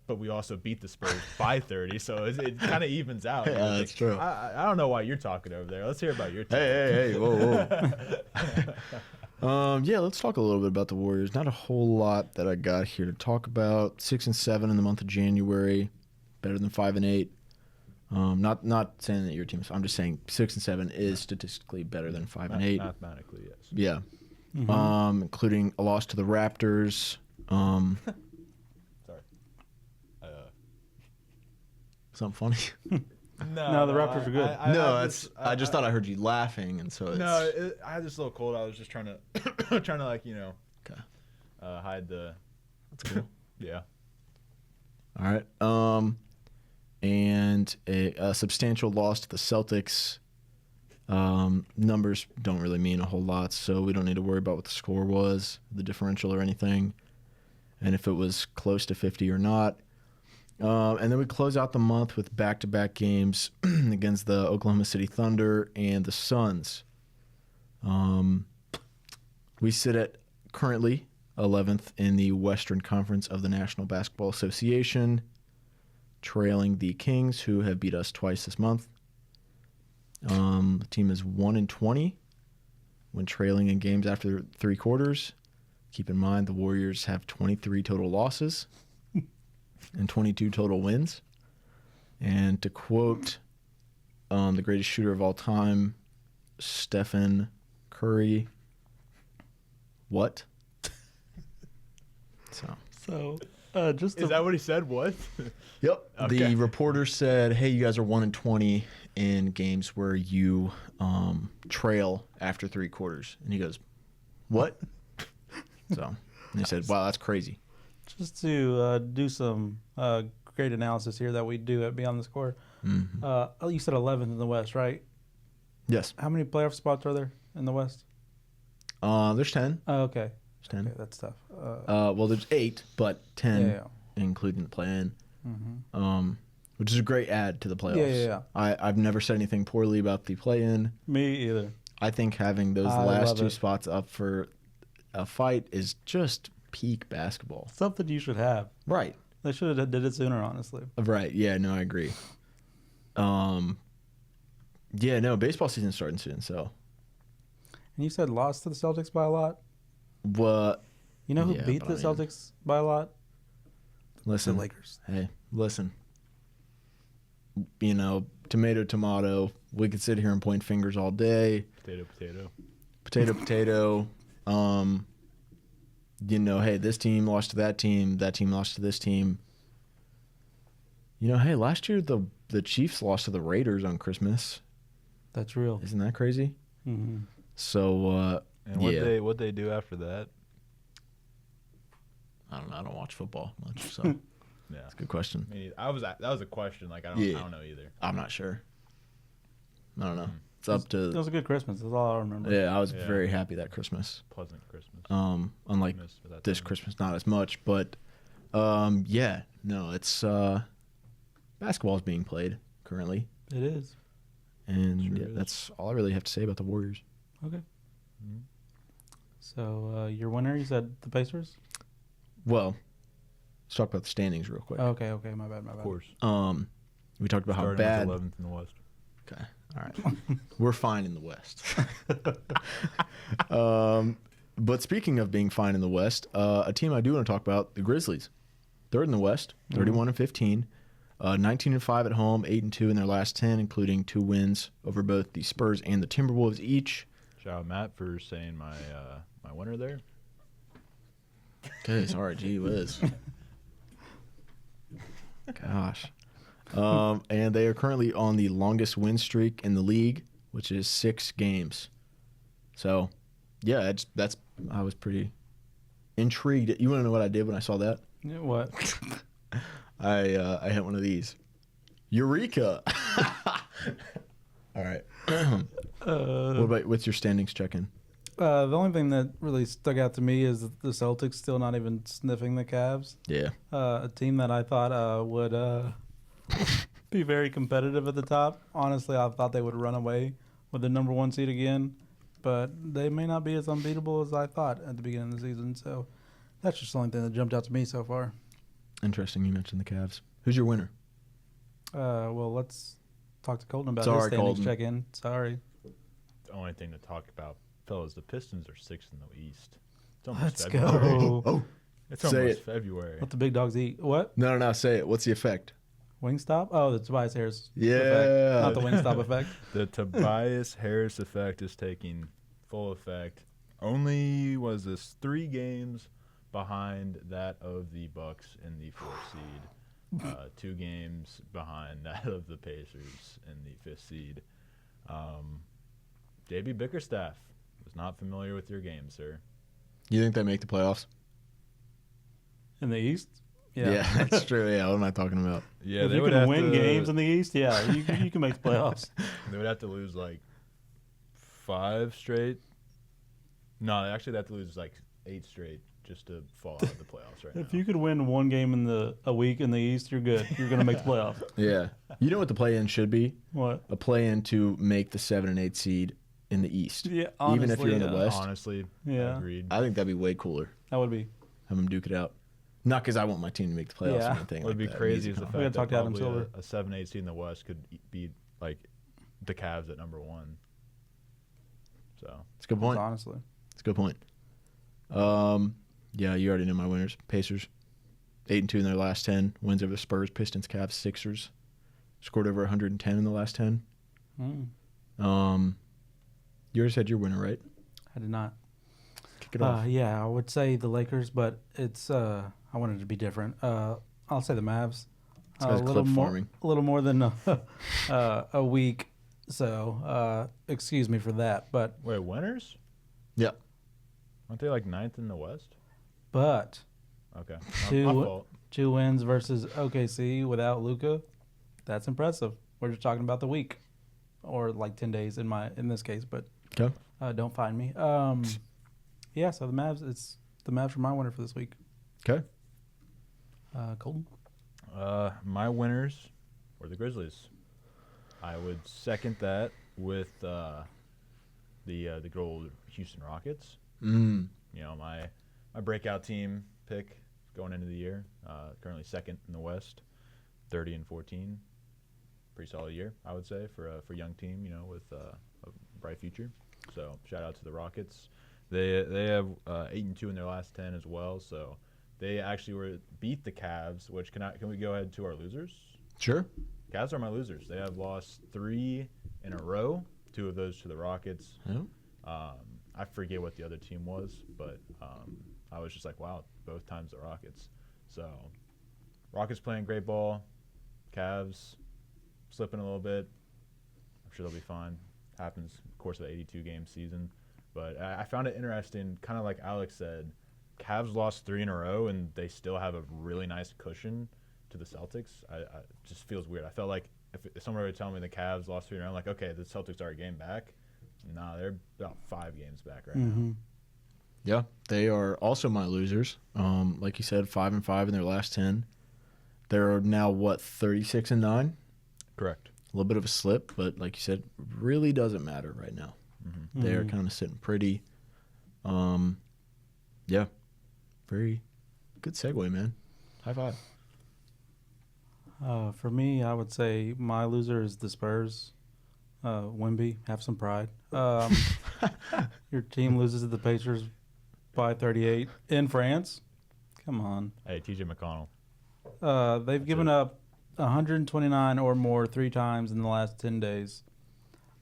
But we also beat the Spurs by 30, so it kind of evens out. Yeah, that's true. I don't know why you're talking over there. Let's hear about your team. Hey, whoa. Yeah, let's talk a little bit about the Warriors. Not a whole lot that I got here to talk about. 6-7 in the month of January, better than 5-8. Not saying that your team. I'm just saying 6-7 is statistically better than 5-8. Mathematically, yes. Yeah, Mhm. including a loss to the Raptors. Sorry. Something funny. No, the Raptors are good. I just thought I heard you laughing, and so it's I had this little cold. I was just trying to, okay. hide the. That's cool. Yeah. All right. And a substantial loss to the Celtics. Numbers don't really mean a whole lot, so we don't need to worry about what the score was, the differential or anything, and if it was close to 50 or not. And then we close out the month with back-to-back games against the Oklahoma City Thunder and the Suns. We sit at currently 11th in the Western Conference of the National Basketball Association, trailing the Kings, who have beat us twice this month. The team is 1-20 when trailing in games after 3 quarters. Keep in mind the Warriors have 23 total losses and 22 total wins. And to quote the greatest shooter of all time, Stephen Curry, what? So, just Is that what he said? What? Yep. Okay. The reporter said, "Hey, you guys are 1-20 in games where you trail after 3 quarters," and he goes, "What?" So and he said, "Wow, that's crazy." Just to do some great analysis here that we do at Beyond the Score. Mm-hmm. You said 11th in the West, right? Yes. How many playoff spots are there in the West? There's 10. Oh, okay. There's 10. Okay, that's tough. Well, there's 8, but 10 Yeah. including the play-in. Mm-hmm. Which is a great add to the playoffs. Yeah. I've never said anything poorly about the play-in. Me either. I think having those I last love 2 it. spots up for a fight is just peak basketball. Something you should have. Right. They should have did it sooner, honestly. Right. Yeah, no, I agree. Yeah, no, baseball season's starting soon, so. And you said lost to the Celtics by a lot? What? You know who Yeah, beat the but I mean- Celtics by a lot? Listen. The Lakers. Hey, listen. Tomato. We could sit here and point fingers all day. Potato. Potato. Hey, this team lost to that team lost to this team. Hey, last year the Chiefs lost to the Raiders on Christmas. That's real. Isn't that crazy? Mm-hmm. So, And yeah. what they do after that? I don't know. I don't watch football much, so Yeah. that's a good question. I mean, that was a question. Like I don't know either. I'm not sure. I don't know. It's up It to. was a good Christmas. That's all I remember. Yeah, I was Yeah. very happy that Christmas. Pleasant Christmas. Unlike Missed at that this time. Christmas, not as much, but yeah, no, it's basketball is being played currently, It is. and Sure yeah, is. that's all I really have to say about the Warriors. Okay. Mhm. So your winner, you said the Pacers? Well, let's talk about the standings real quick. Okay, my bad. Of course. We talked about Starting how bad. with 11th in the West. Okay, all right, we're fine in the West. But speaking of being fine in the West, a team I do want to talk about, the Grizzlies, third in the West, 31-15, 19-5 at home, 8-2 in their last 10, including 2 wins over both the Spurs and the Timberwolves each. Shout out Matt for saying my my winner there. Okay, sorry, gee whiz. Gosh. And they are currently on the longest win streak in the league, which is 6 games. So, yeah, I was pretty intrigued. You want to know what I did when I saw that? Yeah, what? I hit one of these. Eureka! All right. What's your standings check-in? The only thing that really stuck out to me is the Celtics still not even sniffing the Cavs. Yeah. A team that I thought would be very competitive at the top. Honestly, I thought they would run away with the number 1 seed again, but they may not be as unbeatable as I thought at the beginning of the season. So that's just the only thing that jumped out to me so far. Interesting you mentioned the Cavs. Who's your winner? Well, let's talk to Colton about Sorry, his standings Colton. check-in. Sorry. The only thing to talk about, fellas, the Pistons are 6th in the East. It's almost Let's February. go. Oh, It's Say almost it. February. Let the big dogs eat. What? no, say it. What's the effect? Wingstop? Oh, the Tobias Harris Yeah. effect. Not the Wingstop effect. The Tobias Harris effect is taking full effect. Only was this 3 games behind that of the Bucks in the 4th seed. 2 games behind that of the Pacers in the 5th seed. JB Bickerstaff was not familiar with your game, sir. You think they make the playoffs? In the East? That's true. Yeah, what am I talking about? Yeah, If they you would can have win to, games in the East, yeah, you can make the playoffs. They would have to lose like 5 straight. No, actually, they have to lose like 8 straight just to fall out of the playoffs right If now. you could win 1 game in a week in the East, you're good. You're gonna make the playoffs. Yeah. You know what the play-in should be? What? A play-in to make the 7 and 8 seed in the East. Yeah, Even if you're in the honestly, West. Honestly, Yeah. agreed. I think that'd be way cooler. that would be. Have them duke it out. Not because I want my team to make the playoffs Yeah. or anything What would like be that. crazy Easy is the call. gotta fact talk that to Adam probably Silver. a 7-8 seed in the West could be like the Cavs at number 1. So It's a good point. Honestly, It's a good point. Yeah, you already know my winners. Pacers, 8-2 in their last 10. Wins over the Spurs, Pistons, Cavs, Sixers. Scored over 110 in the last 10. You already said your winner, right? I did not. Kick it off. Yeah, I would say the Lakers, but it's I wanted it to be different. I'll say the Mavs. This guy's clip farming. A little more than a week. So excuse me for that, but wait, winners? Yeah. Aren't they like 9th in the West? Okay, my Two- fault. 2 wins versus OKC without Luka. That's impressive. We're just talking about the week, or like 10 days in this case. But Okay. don't find me. Yeah. So the Mavs. It's the Mavs are my winner for this week. Okay. Colton. My winners were the Grizzlies. I would second that with the good old Houston Rockets. You know, my breakout team pick going into the year. Currently 2nd in the West, 30-14. Pretty solid year, I would say, for a young team. You know, with a bright future. So shout out to the Rockets. They have 8-2 in their last 10 as well. So they actually beat the Cavs. Which can we go ahead to our losers? Sure. Cavs are my losers. They have lost 3 in a row. 2 of those to the Rockets. Yeah. I forget what the other team was, but I was just like, wow, both times the Rockets. So Rockets playing great ball. Cavs slipping a little bit. I'm sure they'll be fine. Happens in the course of the 82-game season. But I found it interesting, kind of like Alex said, Cavs lost 3 in a row, and they still have a really nice cushion to the Celtics. It just feels weird. I felt like if someone were to tell me the Cavs lost 3 in a row, I'm like, okay, the Celtics are a game back. Nah, they're about 5 games back right now. Yeah, they are also my losers. Like you said, 5-5 in their last 10. They're now 36-9. Correct. A little bit of a slip, but like you said, really doesn't matter right now. They're kind of sitting pretty. Yeah, very good segue, man. High five. For me, I would say my loser is the Spurs. Wemby, have some pride. Your team loses to the Pacers by 38 in France. Come on. Hey, TJ McConnell. They've given up 129 or more 3 times in the last 10 days.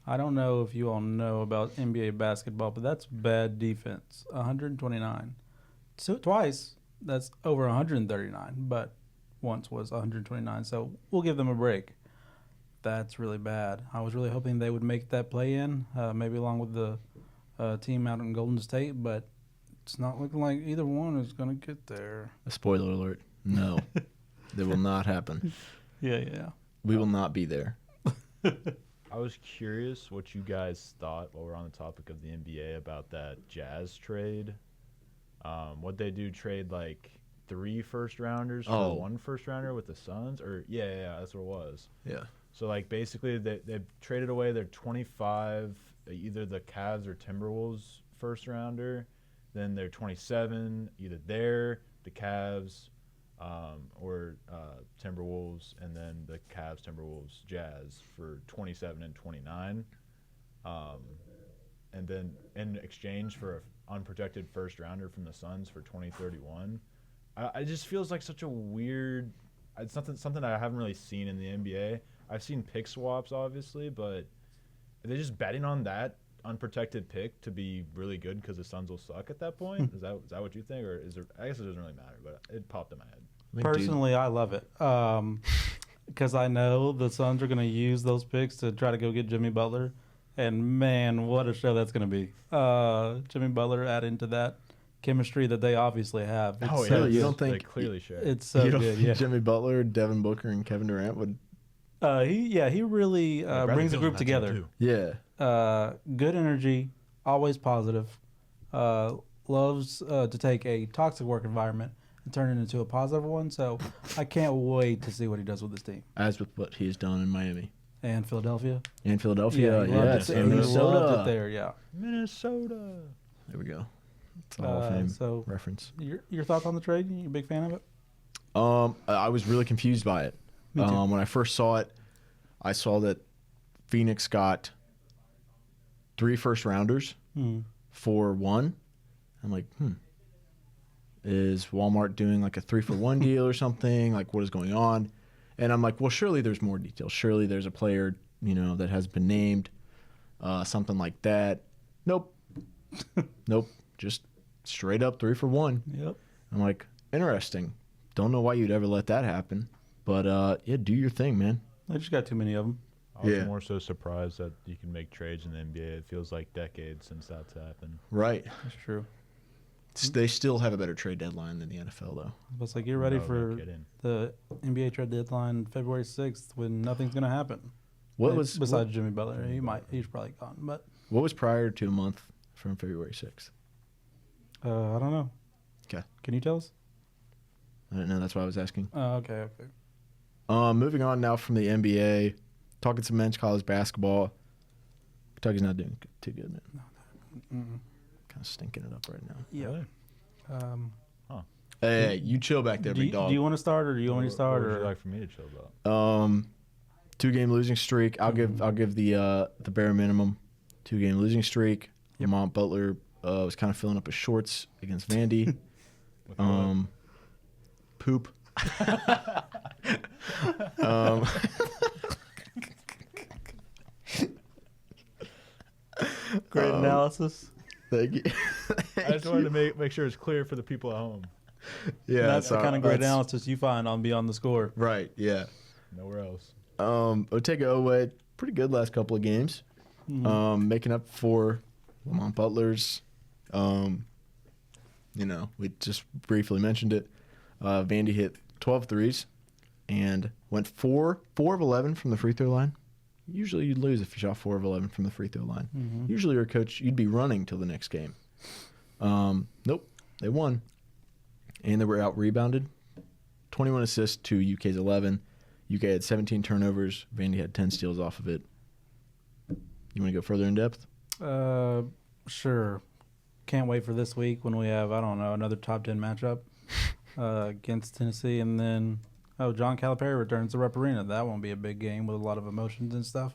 I don't know if you all know about NBA basketball, but that's bad defense. 129. Twice, that's over 139, but once was 129. So we'll give them a break. That's really bad. I was really hoping they would make that play in, maybe along with the team out in Golden State, but it's not looking like either one is going to get there. A spoiler alert. No, that will not happen. Yeah. We will not be there. I was curious what you guys thought while we're on the topic of the NBA about that Jazz trade. What'd they do? Trade like 3 first-rounders for 1 first-rounder with the Suns? Or yeah, that's what it was. Yeah. So like basically they traded away their 25, either the Cavs or Timberwolves first-rounder, then their 27, either the Cavs, or Timberwolves, and then the Cavs, Timberwolves, Jazz for 27 and 29. And then in exchange for an unprotected first-rounder from the Suns for 2031. It just feels like such a weird – it's something I haven't really seen in the NBA. I've seen pick swaps, obviously, but are they just betting on that unprotected pick to be really good because the Suns will suck at that point? Is that what you think, or is there? I guess it doesn't really matter, but it popped in my head. Personally, I love it because I know the Suns are going to use those picks to try to go get Jimmy Butler, and man, what a show that's going to be! Jimmy Butler add into that chemistry that they obviously have. It's so you good. don't think they clearly share? It's so you don't good. think Yeah, Jimmy Butler, Devin Booker, and Kevin Durant would? he really brings the group together. Yeah. Good energy, always positive. Loves to take a toxic work environment and turn it into a positive one. So I can't wait to see what he does with this team. As with what he's done in Miami And Philadelphia. and Philadelphia, he loved yes, it. and He loved Minnesota. it there. Yeah. Minnesota. There we go. It's a Hall of Fame So reference. your thoughts on the trade? You a big fan of it? I was really confused by it. Me too. When I first saw it, I saw that Phoenix got 3 first-rounders for 1. I'm like, is Walmart doing like a 3-for-1 deal or something? Like, what is going on? And I'm like, well, surely there's more details. Surely there's a player, that has been named, something like that. Nope. Nope. Just straight up 3-for-1. Yep. I'm like, interesting. Don't know why you'd ever let that happen. But, yeah, do your thing, man. They just got too many of them. I was Yeah. more so surprised that you can make trades in the NBA. It feels like decades since that's happened. Right. That's true. They still have a better trade deadline than the NFL, though. But it's like you're ready No, no for kidding. the NBA trade deadline February 6th when nothing's going to happen. What was besides Jimmy Butler? He's probably gone. But what was prior to a month from February 6th? I don't know. Okay. Can you tell us? I didn't know. That's why I was asking. Okay. Moving on now from the NBA, talking some men's college basketball. Kentucky's not doing too good, man. Kind of stinking it up right now. Yeah. Really? Hey, you chill back there, big dog. Do you want to start, or do you want me to start, What would or you like for me to chill about? 2-game losing streak. I'll give the bare minimum. 2-game losing streak. Lamont Butler was kind of filling up his shorts against Vandy. With what? Poop. great analysis? Thank you. I just wanted to make sure it's clear for the people at home. Yeah, That's the kind of great that's- analysis you find on Beyond the Score. Right. Yeah. Nowhere else. Otega Oweh, pretty good last couple of games. Making up for Lamont Butler's. We just briefly mentioned it. Vandy hit 12 threes. and went 4 of 11 from the free throw line. Usually you'd lose if you shot 4 of 11 from the free throw line. Mm-hmm. Usually your coach, you'd be running till the next game. Nope, they won. And they were out-rebounded. 21 assists to UK's 11. UK had 17 turnovers. Vandy had 10 steals off of it. You want to go further in depth? Sure. Can't wait for this week when we have, I don't know, another top 10 matchup against Tennessee. And then, John Calipari returns to Rep Arena. That won't be a big game with a lot of emotions and stuff.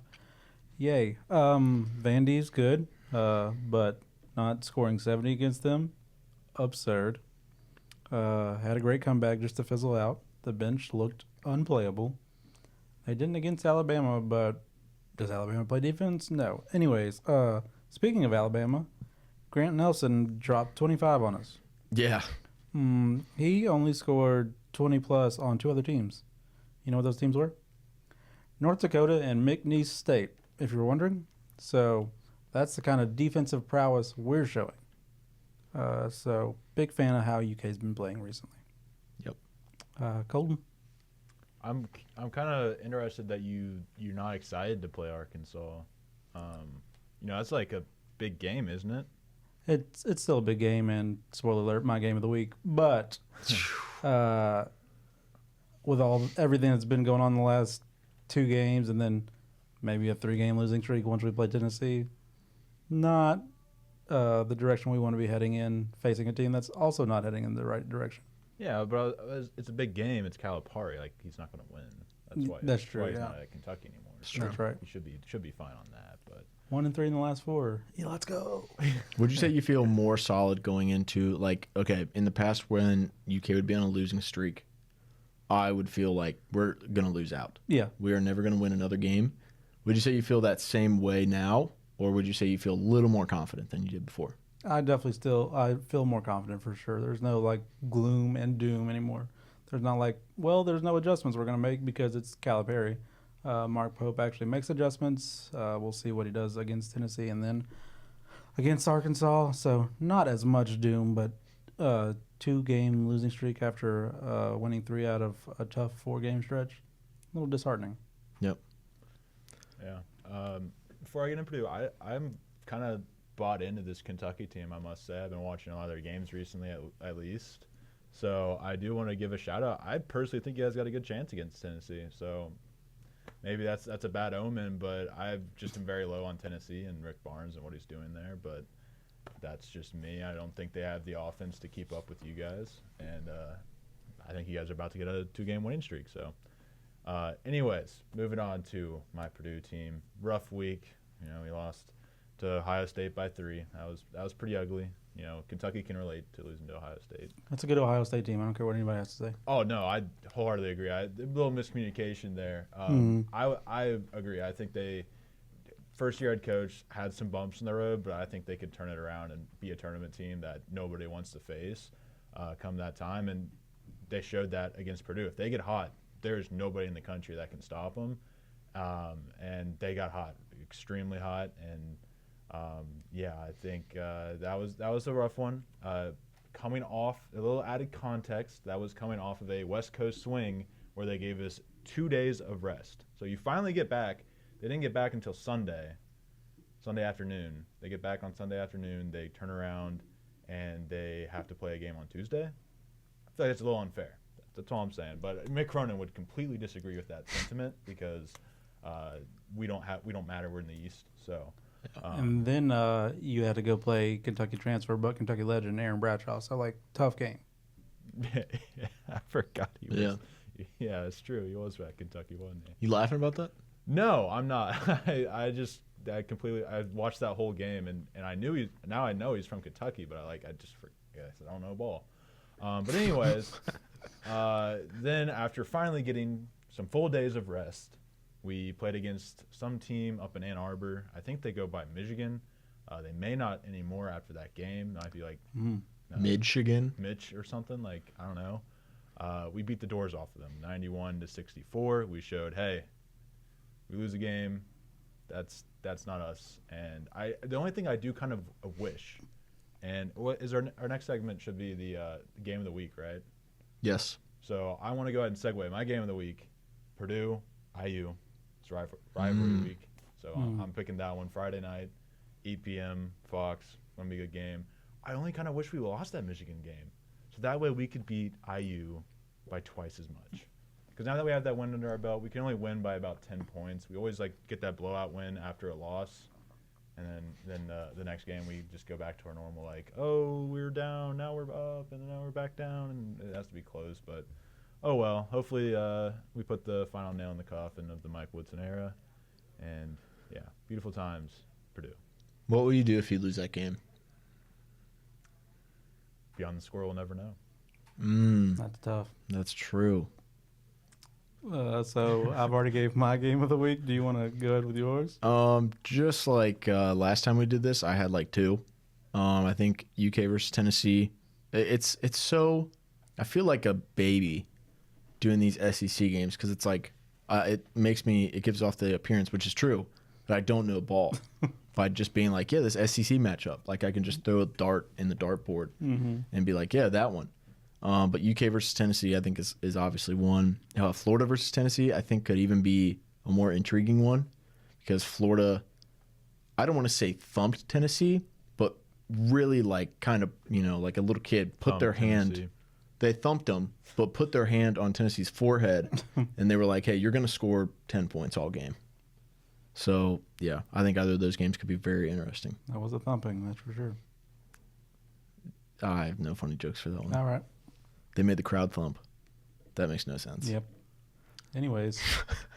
Yay. Vandy's good, but not scoring 70 against them. Absurd. Had a great comeback just to fizzle out. The bench looked unplayable. They didn't against Alabama, but does Alabama play defense? No. Anyways, speaking of Alabama, Grant Nelson dropped 25 on us. Yeah. He only scored 20-plus on 2 other teams. You know what those teams were? North Dakota and McNeese State, if you're wondering. So that's the kind of defensive prowess we're showing. So big fan of how UK's been playing recently. Yep. Colton? I'm kind of interested that you're not excited to play Arkansas. That's like a big game, isn't it? It's still a big game, and spoiler alert, my game of the week. But with everything that's been going on in the last 2 games, and then maybe a 3-game losing streak once we play Tennessee, not the direction we want to be heading in, facing a team that's also not heading in the right direction. Yeah, but it's a big game. It's Calipari. Like, he's not going to win. That's why. That's true. He's Yeah, not at Kentucky anymore. that's right. He should be fine on that. But 1-3 in the last 4. Yeah, let's go. Would you say you feel more solid going into, like, okay, in the past when UK would be on a losing streak, I would feel like we're going to lose out. Yeah. We are never going to win another game. Would you say you feel that same way now, or would you say you feel a little more confident than you did before? I feel more confident for sure. There's no like gloom and doom anymore. There's not like, there's no adjustments we're going to make because it's Calipari. Mark Pope actually makes adjustments. We'll see what he does against Tennessee and then against Arkansas. So not as much doom, but 2-game losing streak after winning 3 out of a tough 4-game stretch. A little disheartening. Yep. yeah. Before I get into Purdue, I'm kind of bought into this Kentucky team, I must say. I've been watching a lot of their games recently, at least. So I do want to give a shout out. I personally think you guys got a good chance against Tennessee. So maybe that's a bad omen, but I've just been very low on Tennessee and Rick Barnes and what he's doing there. But that's just me. I don't think they have the offense to keep up with you guys. And I think you guys are about to get a 2-game winning streak. So anyways, moving on to my Purdue team. Rough week. We lost to Ohio State by 3. That was pretty ugly. Kentucky can relate to losing to Ohio State. That's a good Ohio State team. I don't care what anybody has to say. Oh no, I wholeheartedly agree. A little miscommunication there. I agree. I think they first-year head coach had some bumps in the road, but I think they could turn it around and be a tournament team that nobody wants to face come that time. And they showed that against Purdue. If they get hot, there's nobody in the country that can stop them. And they got hot, extremely hot, and I think that was a rough one. Coming off a little added context, that was coming off of a West Coast swing where they gave us 2 days of rest. So you finally get back. They didn't get back until Sunday afternoon. They get back on Sunday afternoon. They turn around and they have to play a game on Tuesday. I feel like it's a little unfair. That's all I'm saying. But Mick Cronin would completely disagree with that sentiment because we don't matter. We're in the East, so. And then you had to go play Kentucky transfer, but Kentucky legend Aaron Bradshaw. So tough game. I forgot he was. Yeah, it's true. He was at Kentucky, wasn't he? You laughing about that? No, I'm not. I watched that whole game and I knew now I know he's from Kentucky, but I just forget. I said I don't know ball. But anyways, then after finally getting some full days of rest, we played against some team up in Ann Arbor. I think they go by Michigan. They may not anymore after that game. Might be like Michigan, Mitch or something. I don't know. We beat the doors off of them, 91-64. We showed, hey, we lose a game. That's not us. And the only thing I do kind of wish, and what is our next segment should be the game of the week, right? Yes. So I want to go ahead and segue my game of the week. Purdue, IU. It's rivalry week. So I'm picking that one Friday night, 8 p.m. Fox. Going to be a good game. I only kind of wish we lost that Michigan game. So that way we could beat IU by twice as much. Because now that we have that win under our belt, we can only win by about 10 points. We always get that blowout win after a loss. And then the next game we just go back to our normal, oh, we were down, now we're up, and now we're back down, and it has to be close. But, oh well, hopefully we put the final nail in the coffin of the Mike Woodson era. And, yeah, beautiful times, Purdue. What will you do if you lose that game? Beyond the score, we'll never know. That's tough. That's true. So I've already gave my game of the week. Do you want to go ahead with yours? Just like last time we did this, I had 2. I think UK versus Tennessee. It's so. I feel like a baby doing these SEC games because it's it gives off the appearance, which is true, that I don't know ball. By just being this SEC matchup, I can just throw a dart in the dartboard and be yeah, that one. But UK versus Tennessee, I think, is obviously one. Florida versus Tennessee, I think, could even be a more intriguing one because Florida, I don't want to say thumped Tennessee, but really kind of, like a little kid, put their hand. They thumped them, but put their hand on Tennessee's forehead, and they were hey, you're going to score 10 points all game. So, yeah, I think either of those games could be very interesting. That was a thumping, that's for sure. I have no funny jokes for that one. All right. They made the crowd thump. That makes no sense. Yep. Anyways,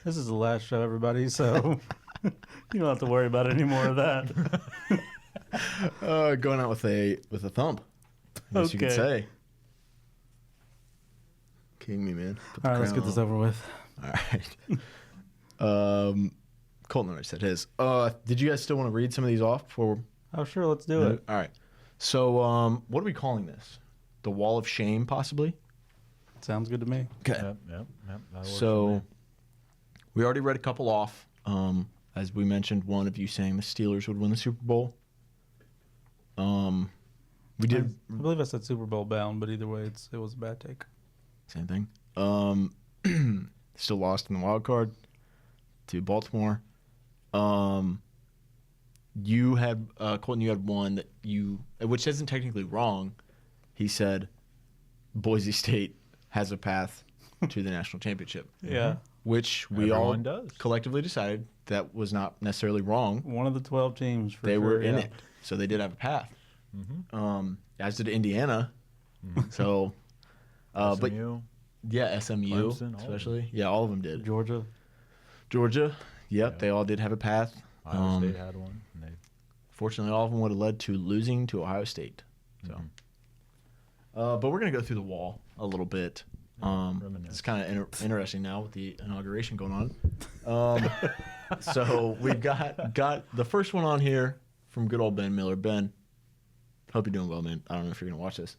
this is the last show, everybody, so you don't have to worry about any more of that. Going out with a thump, I guess you could say. King me, man. All right, let's get this over with. All right. Colton already said his. Did you guys still want to read some of these off before? Oh, sure, let's do it. All right. So, what are we calling this? The Wall of Shame, possibly? Sounds good to me. Okay. Yep. So, we already read a couple off. As we mentioned, one of you saying the Steelers would win the Super Bowl. We did. I believe I said Super Bowl bound, but either way, it was a bad take. Same thing. Still lost in the wild card to Baltimore. You had Colton. You had one that which isn't technically wrong. He said Boise State has a path to the national championship. Yeah. Which we Everyone all does. collectively decided that was not necessarily wrong. One of the 12 teams, for They sure. were in it, so they did have a path. As did Indiana. So, but SMU, yeah, SMU Clemson, especially. Yeah, all of them did. Georgia. Yep, they all did have a path. Ohio State had one. And Fortunately, all of them would have led to losing to Ohio State. So, but we're gonna go through the wall a little bit. It's kind of interesting now with the inauguration going on. So we've got the first one on here from good old Ben Miller. Ben, hope you're doing well, man. I don't know if you're gonna watch this.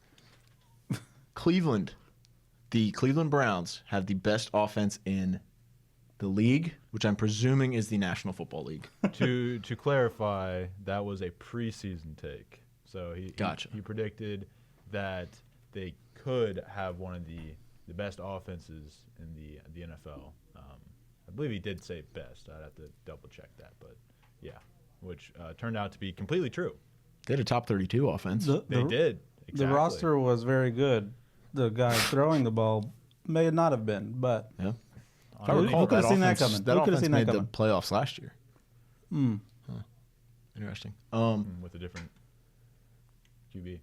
Cleveland, the Cleveland Browns have the best offense in the league, which I'm presuming is the National Football League. to clarify, that was a preseason take. So he predicted that they could have one of the best offenses in the NFL. I believe he did say best. I'd have to double check that, but yeah, which turned out to be completely true. They had a top 32 offense. They did. Exactly. The roster was very good. The guy throwing the ball may not have been, but Yeah. I recall, who could have seen that coming? That Who could have offense seen made that the coming? playoffs last year. Huh. Interesting. with a different QB.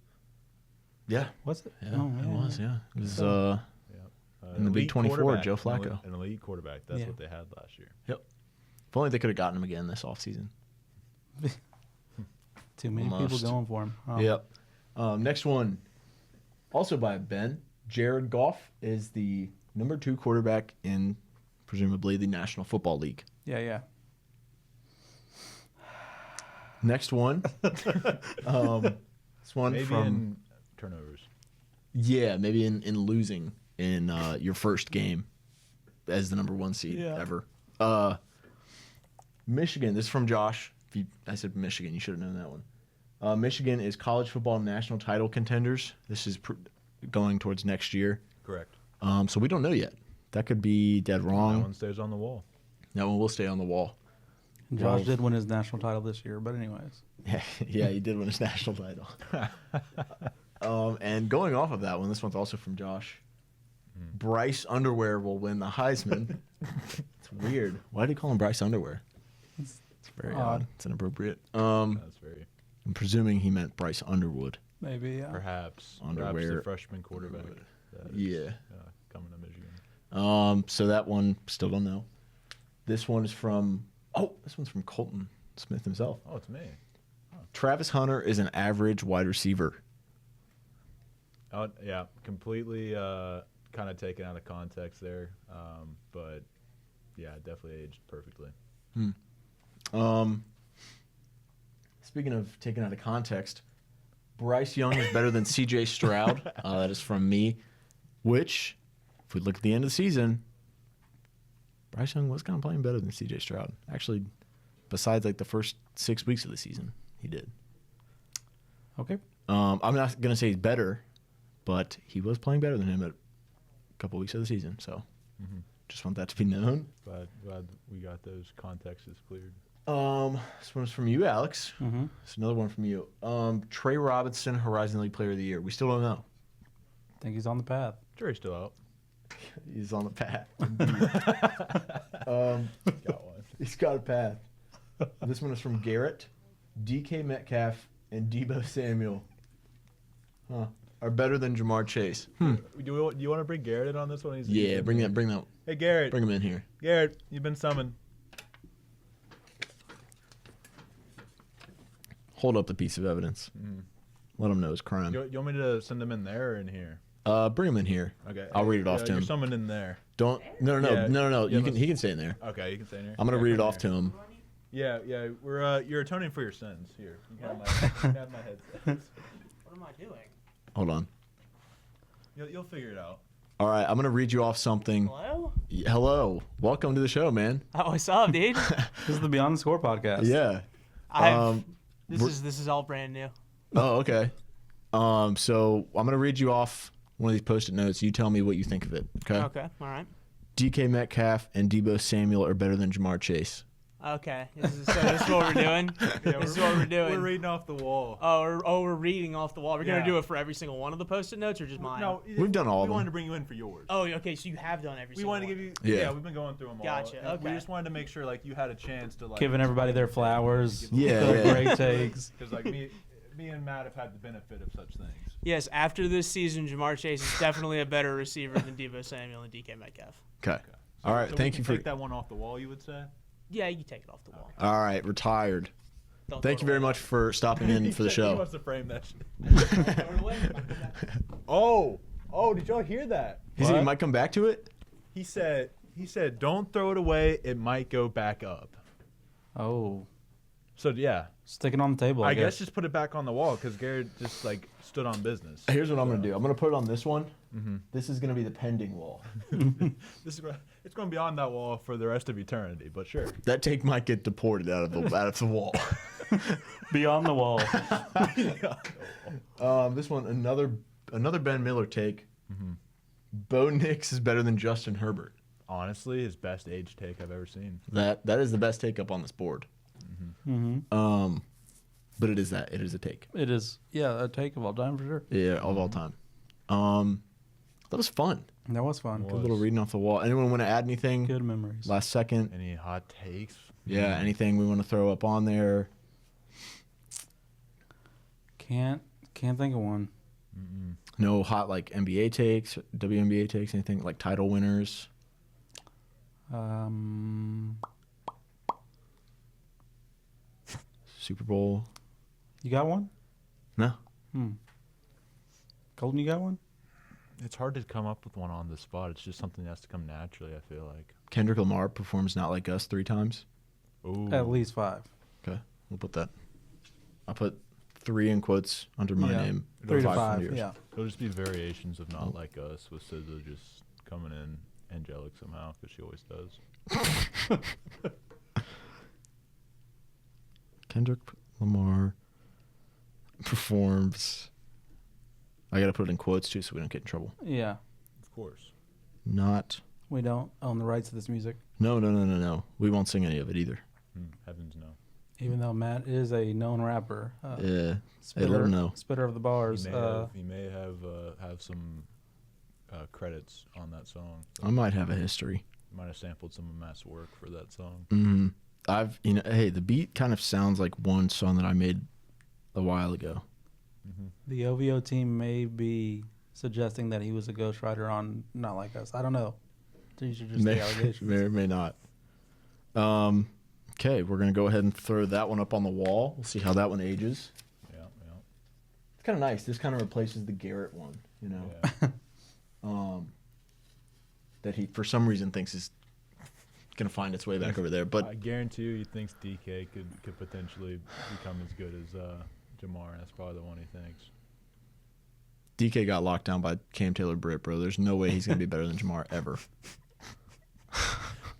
Yeah. what's it? Yeah, Oh, it was. Yeah, it was. Yeah. In the Big elite 24, quarterback, Joe Flacco. An elite quarterback. That's Yeah. what they had last year. If only they could have gotten him again this offseason. Too many Almost. people going for him. Yep. Next one, also by Ben. Jared Goff is the number 2 quarterback in presumably the National Football League. Yeah. Next one. This one Maybe from in turnovers. yeah, maybe in losing in your first game as the number 1 seed ever. Michigan. This is from Josh. I said Michigan. You should have known that one. Michigan is college football national title contenders. This is going towards next year. Correct. So we don't know yet. That could be dead That wrong. one stays on the wall. That one will stay on the wall. Josh 12. did win his national title this year, but anyways. Yeah, he did win his national title. And going off of that one, this one's also from Josh. Bryce Underwear will win the Heisman. It's weird. Why did he call him Bryce Underwear? It's very odd. It's inappropriate. That's very I'm presuming he meant Bryce Underwood. Maybe, yeah. perhaps Underwear. the freshman quarterback. That is, Yeah. coming to Michigan. So that one, still don't know. This one is from, this one's from Colton Smith himself. Oh, it's me. Travis Hunter is an average wide receiver. Oh, yeah, completely kind of taken out of context there. But yeah, definitely aged perfectly. Speaking of taken out of context, Bryce Young is better than C.J. Stroud. That is from me. Which, if we look at the end of the season, Bryce Young was kind of playing better than C.J. Stroud. Actually, besides like the first 6 weeks of the season, he did. Okay. I'm not going to say he's better, but he was playing better than him at a couple weeks of the season. So just want that to be known. Glad we got those contexts cleared. This one's from you, Alex. Mm-hmm. It's another one from you. Trey Robinson, Horizon League Player of the Year. We still don't know. I think he's on the path. Jury's still out. He's on the path. Got one. He's got a path. This one is from Garrett. DK Metcalf and Debo Samuel are better than Jamar Chase. Do you want to bring Garrett in on this one? Yeah, bring that. Hey, Garrett. Bring him in here. Garrett, you've been summoned. Hold up the piece of evidence. Let him know his crime. You want me to send him in there or in here? Bring him in here. Okay. I'll read it off to You're him. summoned in there. No. Yeah. He let's- can stay in there. Okay, you can stay in here. I'm gonna read it off to him. Yeah. You're atoning for your sins. Here, you can have my headset. What am I doing? Hold on. You'll figure it out. All right, I'm gonna read you off something. Hello? Hello, welcome to the show, man. Oh, what's up, dude? This is the Beyond the Score podcast. Yeah. This is all brand new. Oh, okay. So I'm gonna read you off one of these post-it notes. You tell me what you think of it. Okay. Okay, all right. DK Metcalf and Debo Samuel are better than Jamar Chase. Okay, this is what we're doing. This is what we're doing. We're reading off the wall. We're reading off the wall. We're gonna Yeah. do it for every single one of the post-it notes, or just mine? No, We've done all of We them. wanted to bring you in for yours. Oh, okay. So you have done every. We single wanted to one. give you. Yeah. We've been going through them all. Gotcha, and We okay. just wanted to make sure you had a chance to Giving everybody their flowers. Yeah. Great takes. Because me and Matt have had the benefit of such things. Yes, after this season, Jamar Chase is definitely a better receiver than Debo Samuel and DK Metcalf. Okay. All right. So Thank we you can for. take that one off the wall. You would say. Yeah, you take it off the wall. All right. Retired. Don't Thank throw you it very away. much for stopping in for the He show. wants to frame that shit. Don't throw it away. Oh, did y'all hear that? He said he What? might come back to it. He said, don't throw it away. It might go back up. Oh, So yeah, sticking on the table. I guess just put it back on the wall because Garrett just stood on business. Here's what I'm gonna do. I'm gonna put it on this one. Mm-hmm. This is gonna be the pending wall. It's going to be on that wall for the rest of eternity. But sure. That take might get deported out of the wall. Beyond the wall. This one, another Ben Miller take. Bo Nix is better than Justin Herbert. Honestly, his best age take I've ever seen. That is the best take up on this board. Mm-hmm. But it is that. It is a take. It is, a take of all time for sure. Yeah, of all time. That was fun. That was fun. Good little reading off the wall. Anyone want to add anything? Good memories. Last second. Any hot takes? Yeah, anything we want to throw up on there? Can't think of one. No hot NBA takes, WNBA takes, anything like title winners. Super Bowl. You got one? No. Colton, you got one? It's hard to come up with one on the spot. It's just something that has to come naturally, I feel like. Kendrick Lamar performs Not Like Us 3 times. Ooh. At least 5. Okay, we'll put that. I'll put 3 in quotes under my Yeah. name. 3 to 5 from 5. yours. Yeah. It'll just be variations of Not Like Us with SZA just coming in angelic somehow because she always does. Kendrick Lamar performs. I gotta put it in quotes too, so we don't get in trouble. Yeah. Of course. not. We don't own the rights to this music, No. We won't sing any of it either. Heavens no. even though Matt is a known rapper. Yeah. Spitter, let him know. Spitter of the bars. He may have some credits on that song. So I might have a history. might have sampled some of Matt's work for that song. Mm-hmm. Hey, the beat kind of sounds like one song that I made a while ago. Mm-hmm. The OVO team may be suggesting that he was a ghostwriter on Not Like Us. I don't know. These are just the allegations. May or may not. Okay, we're going to go ahead and throw that one up on the wall. We'll see how that one ages. Yeah. It's kind of nice. This kind of replaces the Garrett one, you know, that he, for some reason, thinks is going to find its way back over there. But I guarantee you, he thinks DK could potentially become as good as Jamar. That's probably the one he thinks. DK got locked down by Cam Taylor-Britt, bro. There's no way he's going to be better than Jamar ever.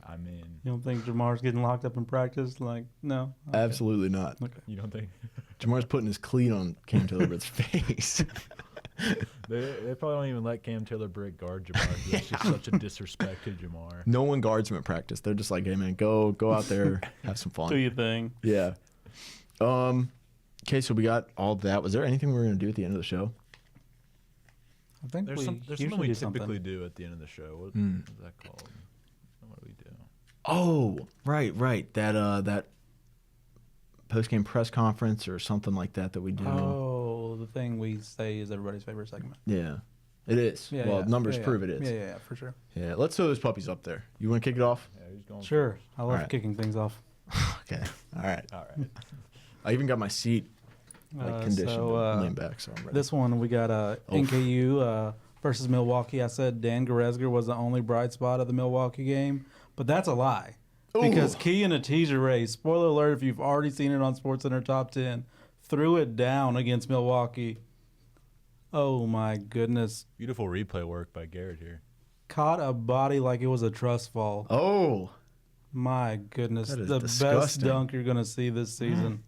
I mean, You don't think Jamar's getting locked up in practice? Like, no? Okay. Absolutely not. Okay. you don't think Jamar's putting his cleat on Cam Taylor-Britt's face. they probably don't even let Cam Taylor-Britt guard Jamar. It's just such a disrespect to Jamar. No one guards him at practice. They're just like, hey, man, go out there, have some fun. Do your thing. Yeah. Okay, so we got all that. Was there anything we were going to do at the end of the show? I think There's we something usually we do typically something. do at the end of the show. What Hmm. is that called? What do we do? Oh, right. That post-game press conference or something like that we do. Oh, the thing we say is everybody's favorite segment. Yeah, it is. Yeah, well, yeah. numbers Yeah, prove it is. Yeah, for sure. Yeah, let's throw those puppies up there. You want to kick it off? Yeah, who's going? Sure. I love All right. kicking things off. Okay. All right. All right. I even got my seat conditioned so, and leaned back, so I'm ready. This one, we got NKU versus Milwaukee. I said Dan Goresger was the only bright spot of the Milwaukee game, but that's a lie. Because Key and Ray, spoiler alert if you've already seen it on SportsCenter Top 10, threw it down against Milwaukee. Oh, my goodness. Beautiful replay work by Garrett here. Caught a body like it was a trust fall. Oh, My goodness. That is The best disgusting. dunk you're going to see this season.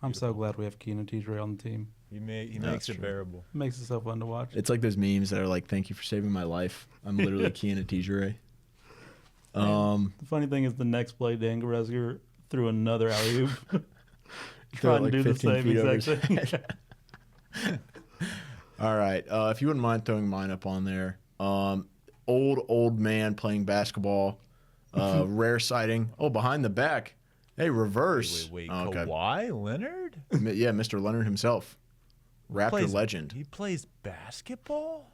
I'm so glad we have Key and Ray on the team. He makes That's it true. bearable. Makes it so fun to watch. it's like those memes that are like, "Thank you for saving my life." I'm literally Keanu Ray. The funny thing is the next play, Dan Goresger threw another alley-oop. Throw it Trying to like do the 15 same feet over exact his thing. All right. If you wouldn't mind throwing mine up on there. Old man playing basketball. Rare sighting. Oh, behind the back. Hey, reverse. Wait. Oh, okay. Kawhi Leonard? Yeah, Mr. Leonard himself. Raptor Plays- legend. He plays basketball?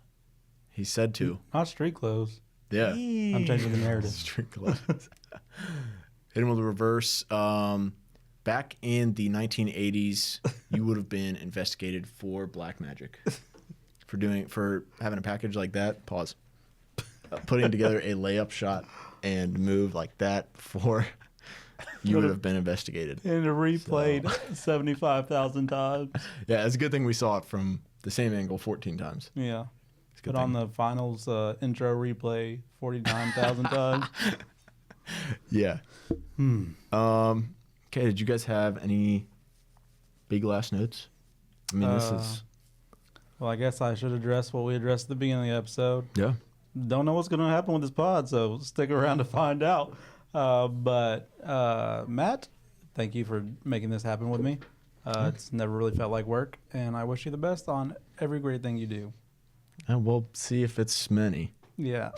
He said to. Not street clothes. Yeah. I'm changing the narrative. Street clothes. Hit him with a reverse. Back in the 1980s, you would have been investigated for black magic. For having a package like that. Pause. Putting together a layup shot and move like that before you would have been investigated. And it replayed 75,000 times. Yeah, it's a good thing we saw it from the same angle 14 times. Yeah. It's a good But on thing. the finals intro replay 49,000 times. Yeah. Okay, did you guys have any big last notes? I mean, this is... Well, I guess I should address what we addressed at the beginning of the episode. Yeah. Don't know what's going to happen with this pod, so stick around to find out. But Matt, thank you for making this happen with me. It's never really felt like work, and I wish you the best on every great thing you do. And we'll see if it's many. Yeah.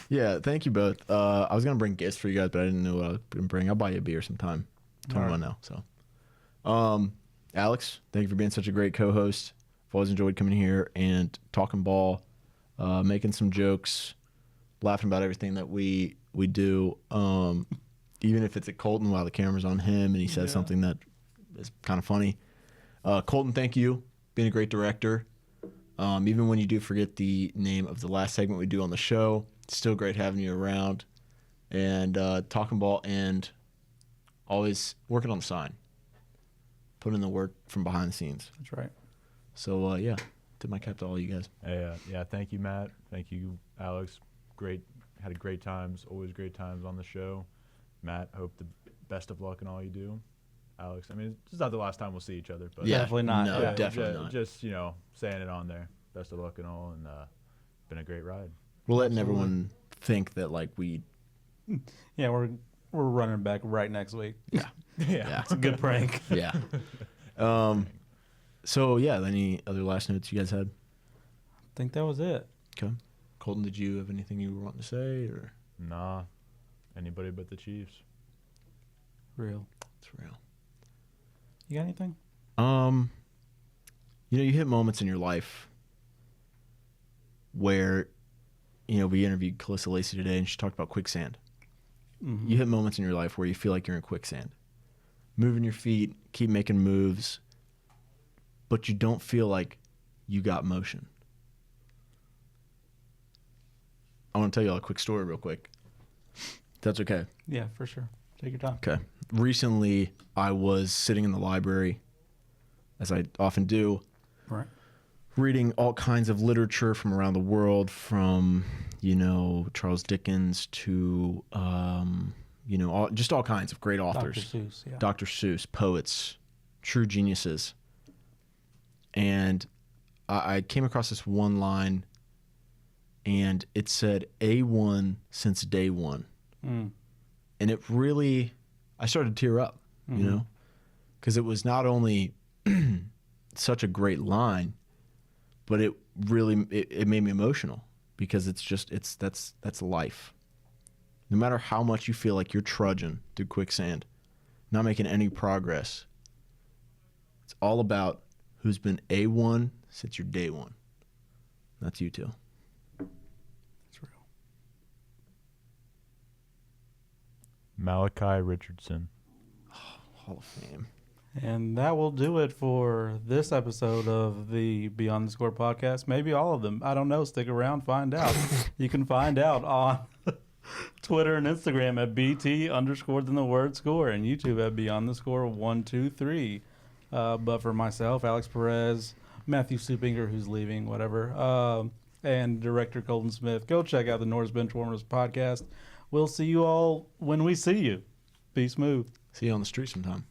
Yeah, thank you both. I was going to bring gifts for you guys, but I didn't know what I was going to bring. I'll buy you a beer sometime. 21 now, so. Alex, thank you for being such a great co-host. I've always enjoyed coming here and talking ball, making some jokes, laughing about everything that we do. Even if it's at Colton while the camera's on him and he says something that is kind of funny. Colton, thank you. Being a great director. Even when you do forget the name of the last segment we do on the show, it's still great having you around. And talking ball and always working on the sign. Putting in the work from behind the scenes. That's right. So, yeah, tip my cap to all you guys. Yeah, thank you, Matt. Thank you, Alex. Had a great times, always great times on the show. Matt, hope the best of luck in all you do. Alex, I mean, it's not the last time we'll see each other, but Yeah, Definitely not. No, Yeah. definitely not. Just saying it on there. best of luck and all, and been a great ride. We're letting everyone think that like we. Yeah, we're running back right next week. Yeah. Yeah. It's a good prank. Yeah. So yeah, any other last notes you guys had? I think that was it. Okay. Colton, did you have anything you were wanting to say, or? Nah, anybody but the Chiefs. Real. It's real. You got anything? You hit moments in your life where, we interviewed Calissa Lacey today, and she talked about quicksand. Mm-hmm. You hit moments in your life where you feel like you're in quicksand. Moving your feet, keep making moves, but you don't feel like you got motion. I want to tell you all a quick story real quick. If that's okay. Yeah, for sure. Take your time. Okay. Recently, I was sitting in the library, as I often do, Right. reading all kinds of literature from around the world, from, Charles Dickens to, just all kinds of great authors. Dr. Seuss, yeah. Dr. Seuss, poets, true geniuses. And I came across this one line, and it said, A1 since day one. Mm. And it really, I started to tear up, because it was not only such a great line, but it really, it made me emotional, because that's life. No matter how much you feel like you're trudging through quicksand, not making any progress, it's all about who's been A1 since your day one. That's you two. It's real. Malachi Richardson. Hall of Fame. And that will do it for this episode of the Beyond the Score podcast. Maybe all of them. I don't know. Stick around, find out. You can find out on Twitter and Instagram at BT_score and YouTube at Beyond the Score 123. But for myself, Alex Perez, Matthew Supinger, who's leaving, whatever, and director Colton Smith, go check out the Norris Benchwarmers podcast. We'll see you all when we see you. Be smooth. See you on the street sometime.